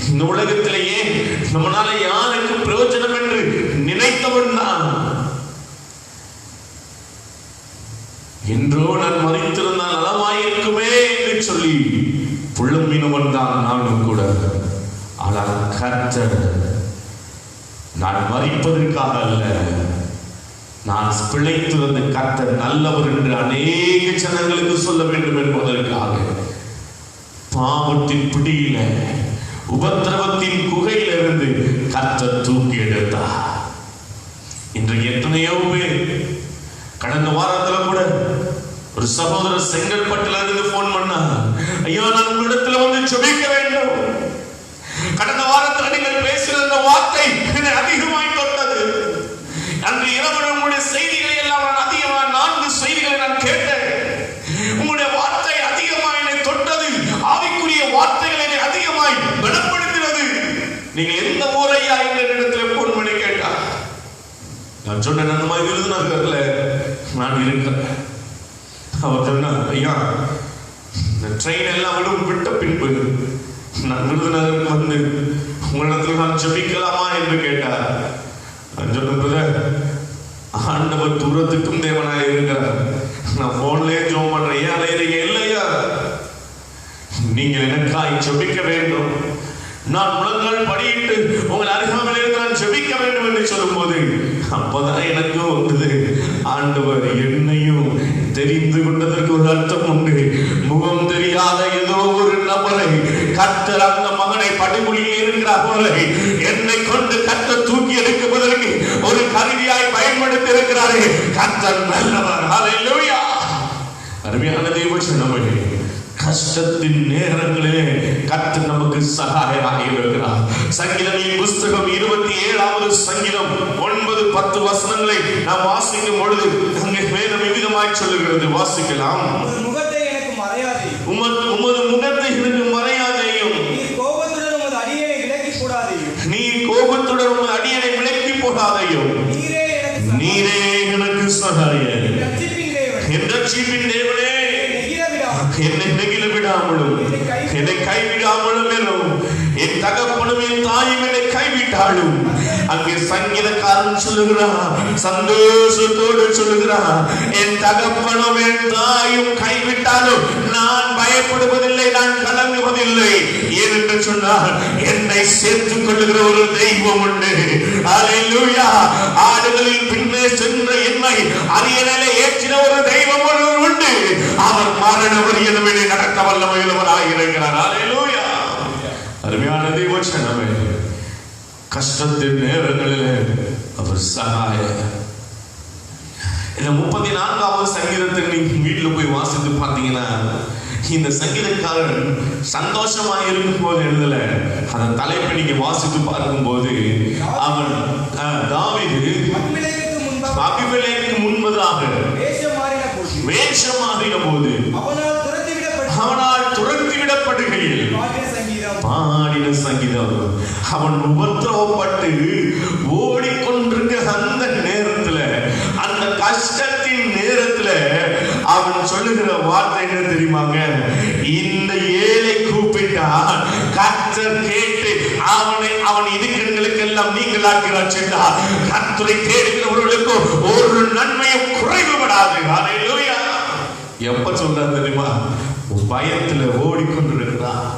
இந்த உலகத்திலே ஏன் நம்மளால யாருக்கு பிரயோஜனம் என்று நினைத்தவன் தான், என்றோ நான் மறித்திருந்தால் நலமாயிருக்குமே என்று சொல்லி புலம்பினவன் தான் நானும் கூட. ஆனால் கர்த்தர் நான் மறிப்பதற்காக அல்ல, நான் பிழைத்து வந்து கர்த்தர் நல்லவர் என்று அநேக ஜனங்களுக்கு சொல்ல வேண்டும் என்பதற்காக பாவத்தின் பிடியில உபத்திரவத்தின் குகையிலிருந்து கர்த்தர் தூக்கி எடுத்தார். இன்றைக்கு எத்தனையோ பேர், கடந்த வாரத்துல கூட ஒரு சகோதரர் செங்கல்பட்டுல இருந்து போன் பண்ணா, ஐயா நான் உங்களிடத்துல வந்து ஜெபிக்க வேண்டும். கடந்த வாரத்தில் நீங்கள் பேசின அந்த வார்த்தை என்னை அதிகமாய் தொட்டது. அன்று இரவு உங்களுடைய செய்திகளை எல்லாம் நான் அதிகமாக 4 செய்திகளை நான் கேட்டேன். உங்களுடைய வார்த்தை அதிகமாக என்னை தொட்டது. ஆவிக்குரிய வார்த்தைகளை என்னை அதிகமாய் பலப்படுத்தினது. நீங்க எந்த ஊரையா என்ற இடத்துல போன் பண்ணி கேட்டா, நான் சொன்னேன் அந்த மாதிரி விருதுநகர்ல நான் இருக்கிறேன். அவர் சொன்னார், ஐயா இந்த ட்ரெயின் எல்லாம் விட்ட பின்பு நான் விருதுநகருக்கு வந்து உங்களிடத்தில் நான் ஜெபிக்கலாமா என்று கேட்டார். நான் சொன்னேன், ஆண்டவர் தூரத்துக்கும் தேவனாக இருக்கிறார். நான் போன்லயே ஜெபம் பண்றேன், ஏன் அலையறீங்க? இல்லையா, நீங்கள் எனக்காய் ஜெபிக்க வேண்டும். நான் முழங்கால் படியிட்டு உங்கள் அருகாமையில் இருந்து நான் ஜெபிக்க வேண்டும் என்று சொல்லும் போது அப்பதான் எனக்கு வந்தது, ஆண்டவர் என்னையும் தெரிந்து கொண்டதற்கு ஒரு அர்த்தம் உண்டு. முகம் தெரியாத ஏதோ ஒரு நபரை கர்த்தர் அந்த மகனை படுகொலியில் இருக்கிற அவரை என்னை கொண்டு கர்த்தர் தூக்கி எடுக்குவதற்கு ஒரு கருவியாய் பயன்படுத்தி இருக்கிறாரே. கர்த்தர் நல்லவர். ஹல்லேலூயா. அருமையான தேவஜனமே, கஷ்டத்தின் நேரங்களிலே கர்த்தர் நமக்கு சகாயராக இருக்கிறார். சங்கீதங்களின் புஸ்தகம் 27வது சங்கீதம் 9-10 வசனங்களை நாம் வாசிக்கும் பொழுது அங்கே வேதம் விதமாய் சொல்லுகிறது. வாசிக்கலாம். உமது முகத்தை எனக்கு மறையாதேயும், உமது முகத்தை எனக்கு மறையாதேயும், நீர் கோபத்துடன் உமது அடியனை விலக்கி போடாதேயும், நீர் கோபத்துடன் உமது அடியனை விலக்கி போடாதேயும், நீரே எனக்கு சகாயம், என் ரட்சிப்பின் தேவனே, என்னை நெகிழ விடாமலும் என்னை கைவிடாமலும் எனும் என் தகப்பனும் என் தாயும் என்னை கைவிட்டாலும். அங்கே சங்கீதக்காரன் சொல்லுகிறான், சந்தோஷத்தோடு சொல்லுகிறான், என் தகப்பனும் என் தாயும் கைவிட்டாலும் நான் பயப்படுவதில்லை, நான் கலங்குவதில்லை. ஏனென்று சொன்னால் என்னை சேர்த்துக் கொள்ளுகிற ஒரு தெய்வம் உண்டு. ஹல்லேலூயா. ஆடுகளில் பின்னே சென்ற என்னை அரியணையிலே ஏற்றின ஒரு தெய்வம் உண்டு. அவர் மரண வரியனவிலே நடக்க வல்லமையுள்ளவராய் இருக்கிறார். ஹல்லேலூயா. அருமையான தேவஜனமே, கஷ்டத்தின் நேரங்களிலே அவர் சகாய. இந்த 34வது சங்கீதத்தை நீங்க வீட்டுல போய் வாசித்து பார்த்தீங்கன்னா, இந்த சங்கீதக்காரன் சந்தோஷமா இருக்கும் போது எழுதல, அந்த தலைப்பை நீங்க வாசித்து பார்க்கும் போது அவன் தாவீது அபிமெலேக்குக்கு முன்பதாக வேஷம் மாறின போது அவனால் துரத்திவிடப்படுகையில் பாடின சங்கீதம். அவன் உபத்திரவப்பட்டு ஓடிக்கொண்டிருக்க அந்த நேரத்துல, அந்த கஷ்டத்தின் நேரத்துல அவன் சொல்லுகிற வார்த்தை என்ன தெரியுமாங்க? இந்த ஏழை கூப்பிட்டான், கர்த்தர் கேட்டு அவன் இதுக்கு எல்லாம் நீங்களாக்கி ரட்சித்தார். கர்த்தரை தேடுகிறவர்களுக்கு ஒரு நன்மையும் குறைவுபடாது. ஹல்லேலூயா. எப்ப சொல்றாரு தெரியுமா? பயத்துல ஓடிக்கொண்டிருக்கிறான்.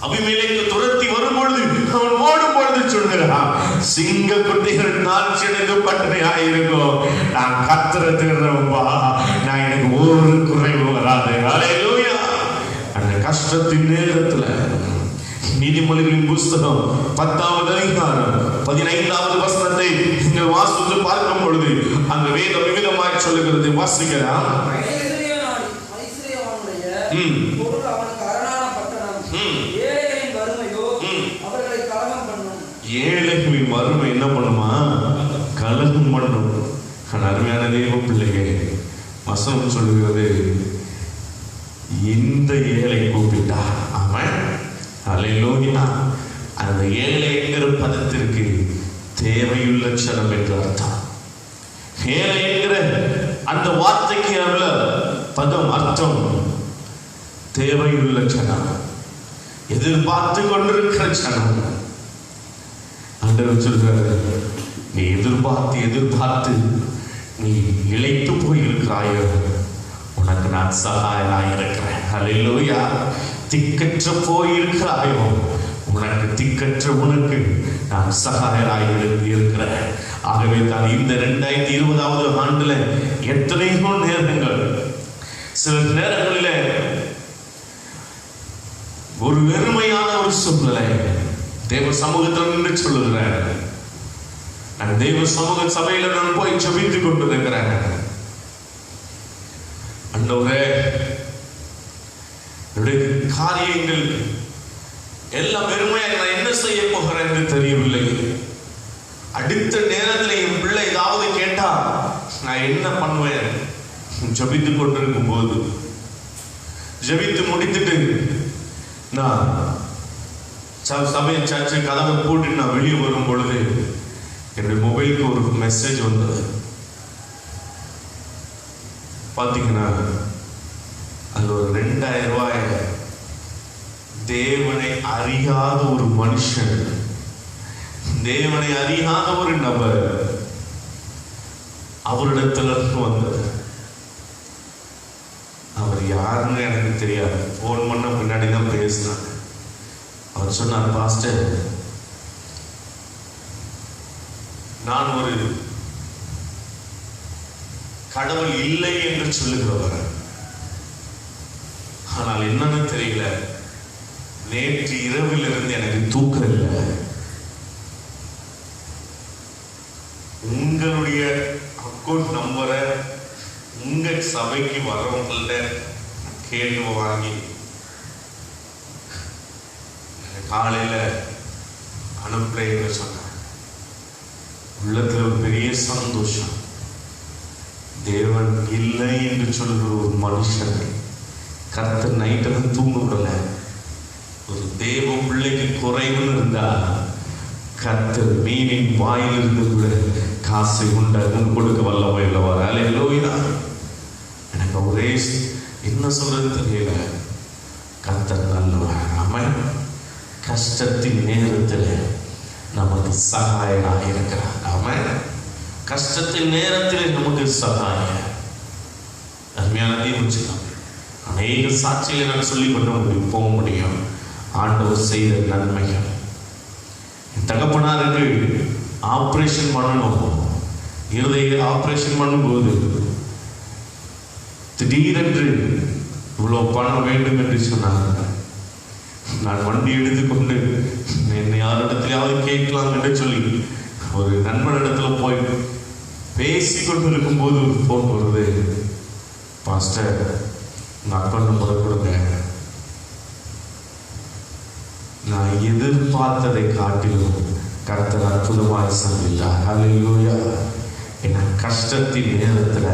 அபிமெலேக்கு துரத்தி வரும் பொழுது அவன் ஓடும் பொழுது சொல்கிறான், சிங்க குட்டிகள் நான் சிறந்து பட்டனையாயிருக்கும், நான் கர்த்தரை தேடுறவன்பா, நான் எனக்கு ஒரு குறைவு வராது. ஹல்லேலூயா. அந்த கஷ்டத்தின் நேரத்துல நீதிமொழிகளின் புஸ்தகம் 10வது அதிகாரம் 15வது வசனத்தை நீங்கள் வாசித்து பார்க்கும் பொழுது அங்கு வேதம் விவிதமாய் சொல்லுகிறது. வாசிக்கலாம். ஏழைகளின் வறுமை என்ன பண்ணுமா? கலகம் பண்ணும். அருமையான தேவ பிள்ளையே, வசனம் சொல்லுகிறது, இந்த ஏழை கூப்பிட்டா அவன் ஹல்லேலூயா. அந்த ஏழைங்கிற பதத்திற்கு தேவையுள்ள சனம் என்று அர்த்தம். ஏழைங்கிற அந்த வார்த்தைக்கு உள்ள பதம் அர்த்தம் தேவையுள்ள சனம், எதிர்பார்த்து கொண்டிருக்கிற சனம். ஆண்டவர் சொல்றாரு, நீ எதிர்பார்த்து நீ இளைத்து போயிருக்கிறாயோ, உனக்கு நான் சகாயனாயிருக்கிறேன். ஹல்லேலூயா. திக்கற்ற போயிருக்கிறாயோ, உனக்கு திக்கற்ற உனக்கு நான் சகாயராய் இருக்கிறேன். ஆகவே தான் இந்த 2020வது ஆண்டுல எத்தனையோ நேரங்கள், சில நேரங்களில ஒரு வெறுமையான ஒரு சூழ்நிலை தேவ சமூகத்தில் நின்று சொல்லுகிறேன். நான் தேவ சமூக சபையில நான் போய் ஜெபித்துக் கொண்டிருக்கிறேன். ஆண்டவரே, என்னுடைய காரியங்கள் எல்லாம் வெறுமையாக நான் என்ன செய்ய போகிறேன் என்று தெரியவில்லை. அடுத்த நேரத்தில் என் பிள்ளை ஏதாவது கேட்டா நான் என்ன பண்ணுவேன்? ஜெபித்துக் கொண்டிருக்கும் போது, ஜெபித்து முடித்துட்டு நான் சபை சர்ச்சை கதவை போட்டு நான் வெளியே வரும் பொழுது என்னுடைய மொபைலுக்கு ஒரு மெசேஜ் வந்தது. பார்த்தீங்கன்னா அது ஒரு 2000 ரூபாய் தேவனை அறியாத ஒரு மனுஷன், தேவனை அறியாத ஒரு நபர் அவரிடத்துல வந்தது. அவர் யாருன்னு எனக்கு தெரியாது. போன் பண்ண பின்னாடி தான் பேசினாங்க. அவர் சொன்னார், பாஸ்டர், நான் ஒரு கடவுள் இல்லை என்று சொல்லுகிறவர், ஆனால் என்னன்னு தெரியல, நேற்று இரவிலிருந்து எனக்கு தூக்கம் இல்லை. உங்களுடைய அக்கௌண்ட் நம்பரை உங்க சபைக்கு வர்றவங்கள்ட்ட கேள்வி வாங்கி காலையில அனுப்புறேன்னு சொன்னார். உள்ளத்துல ஒரு பெரிய சந்தோஷம். தேவன் இல்லை என்று சொல்கிற ஒரு மனுஷன் கர்த்தர் நைட்டெல்லாம் தூங்க விடல. ஒரு தேவ பிள்ளைக்கு குறைவுன்னு இருந்தா கர்த்தர் மீனின் வாயிலிருந்து கூட காசை உண்டாக கொடுக்க வல்லமை உள்ளவர். அல்லேலூயா. எனக்கு ஒரே என்ன சொல்றது தெரியல. கர்த்தர் நல்லவர். ஆமென். கஷ்டத்தின் நேரத்தில் நமக்கு சகாயனாக இருக்கிறார். ஆமென். கஷ்டத்தின் நேரத்தில் நமக்கு சகாய அருமையான தேவன். அநேக சாட்சிகளை நான் சொல்லிக் கொண்டு போக முடியும். ஆண்டவர் செய்த நன்மைகள். தகப்பனாருக்கு ஆபரேஷன் பண்ணணும். இருதய ஆபரேஷன் பண்ணும்போது திடீரென்று இவ்வளவு பணம் வேண்டும் என்று சொன்னாங்க. நான் வண்டி எடுத்துக்கொண்டு என்னை யாரிடத்திலாவது கேட்கலாம் என்று சொல்லி ஒரு நண்பனிடத்துல போய் பேசி கொண்டு இருக்கும் போது ஒரு போன் வருது. பாஸ்டர், உங்க அக்கௌண்ட் நம்பரை கொடுங்க. நான் எதிர்பார்த்ததை காட்டிலும் கர்த்தர் அற்புதமாய் சந்தித்தார். அல்லேலூயா. என் கஷ்டத்தின் நேரத்துல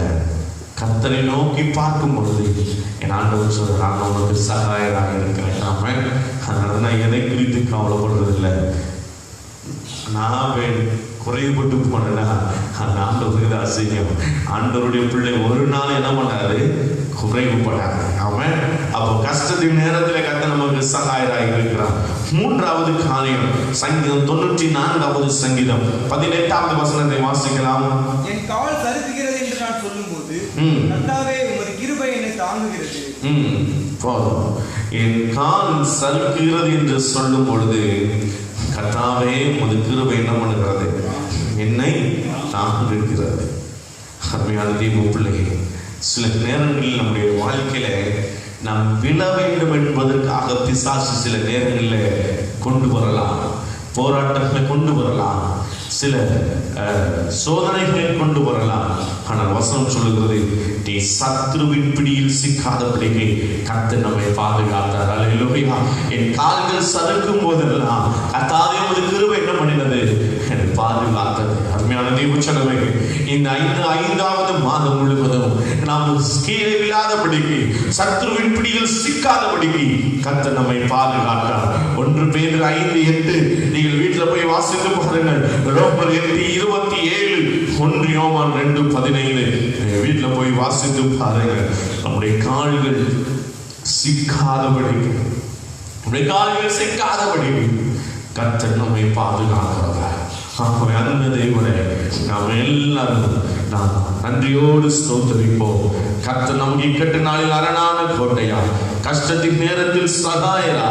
கர்த்தரை நோக்கி பார்க்கும் பொழுது என் ஆண்டவர் சொல்றார், நான் உனக்கு சகாயராக இருக்கிறேன். ஆமென். அதனால நான் எதை குறித்து கவலைப்படுறதில்லை. நான் குறைவுபட்டு போனேன்னா அந்த ஆண்டவருக்கு அசிங்கம். ஆண்டவருடைய பிள்ளை ஒரு நாள் என்ன பண்ணாரு? குறைவுபடாது. ஆமென். அப்போ கஷ்டத்தின் நேரத்தில் கர்த்தர் நமக்கு சகாயராக இருக்கிறார். மூன்றாவது காரியம், சங்கீதம் 94வது சங்கீதம் 18வது வசனத்தை வாசிக்கலாம். என் கால் சறுக்குகிறது என்று நான் சொல்லும்போது கர்த்தாவே உமது கிருபை என்னை தாங்குகிறது. என் கால் சறுக்குகிறது என்று சொல்லும் பொழுது கர்த்தாவே உமது கிருபை என்ன பண்ணுகிறது? என்னை தாங்குகிறது. அருமையான தேவ பிள்ளையே, சில நேரங்களில் நம்முடைய வாழ்க்கையில நாம் விழ வேண்டும் என்பதற்காக பிசாசு சில நேரங்களில் கொண்டு வரலாம், போராட்டங்களை கொண்டு வரலாம், சில சோதனைகளை கொண்டு வரலாம். ஆனால் வசனம் சொல்லுகிறது, நீ சத்ருவின் பிடியில் சிக்காதபடிக்கு கர்த்தர் நம்மை பாதுகாத்தார். அல்லேலூயா. என் கால்கள் சறுக்கும் போதெல்லாம் கர்த்தாவே உமது கிருபை என்ன பண்ணினது? என்னை பாதுகாத்தது. அருமையான தேவச்சனமே, இந்த 5வது மாதம் முழுவதும் நாம் கீழே விழாதபடிக்கு, சத்ருவின் பிடியில் சிக்காதபடிக்கு கர்த்தர் நம்மை பாதுகாத்தார். 1 பேதுரு 5:8 நீங்கள் வீட்டில் போய் வாசித்து பாருங்கள். ரோமர் 8:27, 1 யோவான் 2:15 வீட்டில் போய் வாசித்து பாருங்கள். நம்முடைய கால்கள் சிக்காதபடிக்கு, நம்முடைய கால்கள் சிக்காதபடிக்கு கர்த்தர் நம்மை பாதுகாக்கிறவர். அந்த தேவனே, நாம் எல்லாரும் நாம் நன்றியோடு ஸ்தோத்திரிப்போம். கர்த்தர் நமக்கு இக்கட்டு நாளில் அரணான கோட்டையா, கஷ்டத்தின் நேரத்தில் சகாயரா,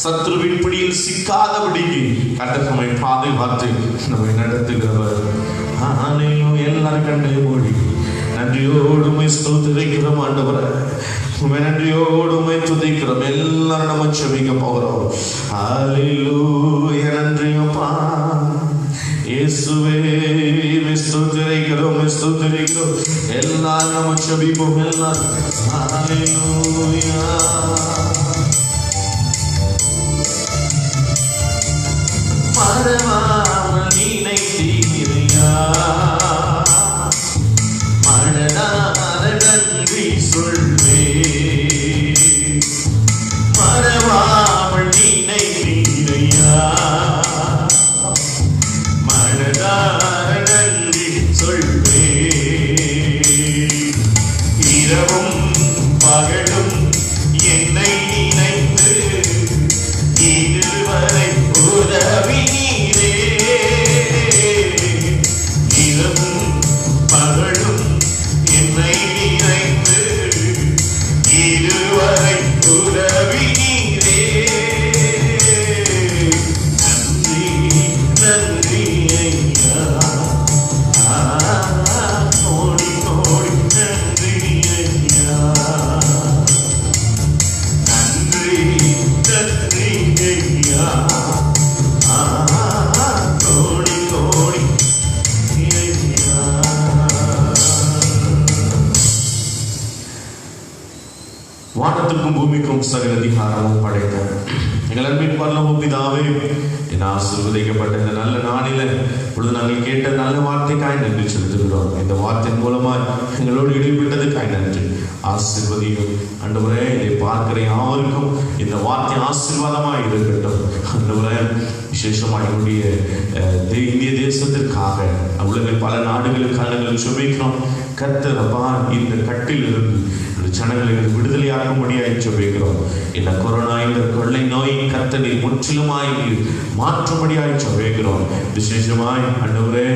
சத்ருவின் பிடியில் சிக்காதபடிக்கு கர்த்தர் நம்மை பாதுகாத்து நம்மை நடத்துகிறவர். எல்லாரும் கண்களை மூடி நன்றியோடு உம்மை ஸ்தோத்திரிக்கிறோம் ஆண்டவரே. உம்மை நன்றியோடு உம்மை துதிக்கிறோம். எல்லாரும் நம்ம செபிக்க போகிறோம். ஹல்லேலூயா. நன்றி அப்பா இயேசுவே. ஸ்தோத்திரிக்கிறோம் ஸ்தோத்திரிக்கிறோம். எல்லாரும் நம்ம செபிப்போம். எல்லாரும் ஹல்லேலூயா. மறவாமல் நினைத்தீரையா, மனதார நன்றி சொல்வே. மறவாமல் நினைத்தீரையா, மனதார நன்றி சொல்வே. இரவும் பகலும் என்னை நினைத்து இதுவரை உதவினீரே. இரவும் பகலும் என்னை நினைத்து இதுவரை உதவினீரே. நன்றி நன்றி ஐயா, கோடி கோடி நன்றி ஐயா. நன்றி நன்றி ஐயா, கோடி கோடி ஐயா. வானத்துக்கும் பூமிக்கும் சகல அதிகாரமும் படைத்த எங்கள் அன்பின் பரலோக பிதாவே, என் ஆசீர்வதிக்கப்பட்ட இந்த நல்ல நாளில இப்பொழுது நாங்கள் கேட்ட நல்ல வார்த்தைக்காய் நன்றி செலுத்துகிறோம். இந்த வார்த்தையின் மூலமாய் எங்களோடு இடைப்பட்டதுக்காய் நன்றி. ஆசீர்வதியும் ஆண்டவரே. இதை பார்க்கிற யாருக்கும் இந்த வார்த்தை ஆசீர்வாதமாய் இருக்கட்டும் ஆண்டவரே. விசேஷமாக என்னுடைய இந்திய தேசத்திற்காக உலகில் பல நாடுகளுக்காக நாங்கள் சுபிக்கிறோம். கர்த்தர் அப்பா இந்த கட்டில் இருந்து ஜனங்களை விடுதலையாகும்படியாய் ஜெபிக்கிறோம். இந்த கொரோனா இந்த கொள்ளை நோய் கர்த்தரை முற்றிலுமாய் மாற்றும்படியாய் ஜெபிக்கிறோம். விசேஷமாய் ஆண்டவரே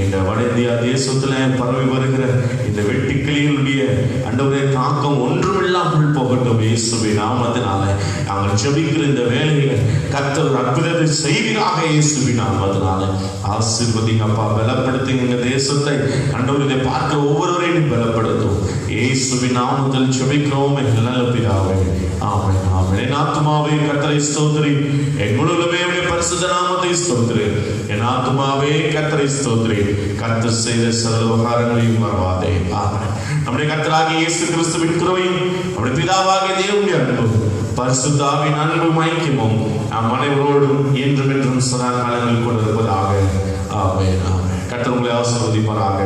இந்த வட இந்தியா தேசத்துல பரவி வருகிற இந்த வெட்டுக்கிளிகளுடைய ஆண்டவரே தாக்கம் ஒன்றுமில்லாமல் போகட்டும் இயேசுவின் நாமத்தினால. நாங்கள் ஜெபிக்கிற இந்த வேலையில கர்த்தர் அற்புதத்தை செய்வீராக இயேசுவின் நாமத்தினால. ஆசீர்வதிங்க அப்பா, பலப்படுத்துங்க இந்த தேசத்தை ஆண்டவர். இதை பார்க்கிற ஒவ்வொருவரையும் பலப்படுத்தும் இயேசுவின் நாமத்தில் ஜெபிக்கிறோம் நல்ல பிதாவே. ஆமென் ஆமென். என் ஆத்துமாவே கர்த்தரை ஸ்தோத்திரி, என் முழுவதுமே அவருடைய பரிசுத்த நாமத்தை ஸ்தோத்திரி. என் ஆத்துமாவே கர்த்தரை ஸ்தோத்திரி, கர்த்தர் செய்த சகல உபகாரங்களையும் மறவாதே. ஆமென். நம்முடைய கர்த்தராகிய இயேசு கிறிஸ்துவின் கிருபையும் நம்முடைய பிதாவாகிய தேவனுடைய அன்பும் பரிசுத்த ஆவியின் அன்பும் ஐக்கியமும் நம் அனைவரோடும் என்றும் என்றும் சதா காலங்களில் கொண்டிருப்பதாக. ஆமென் ஆமென். கர்த்தர் உங்களை ஆசீர்வதிப்பாராக.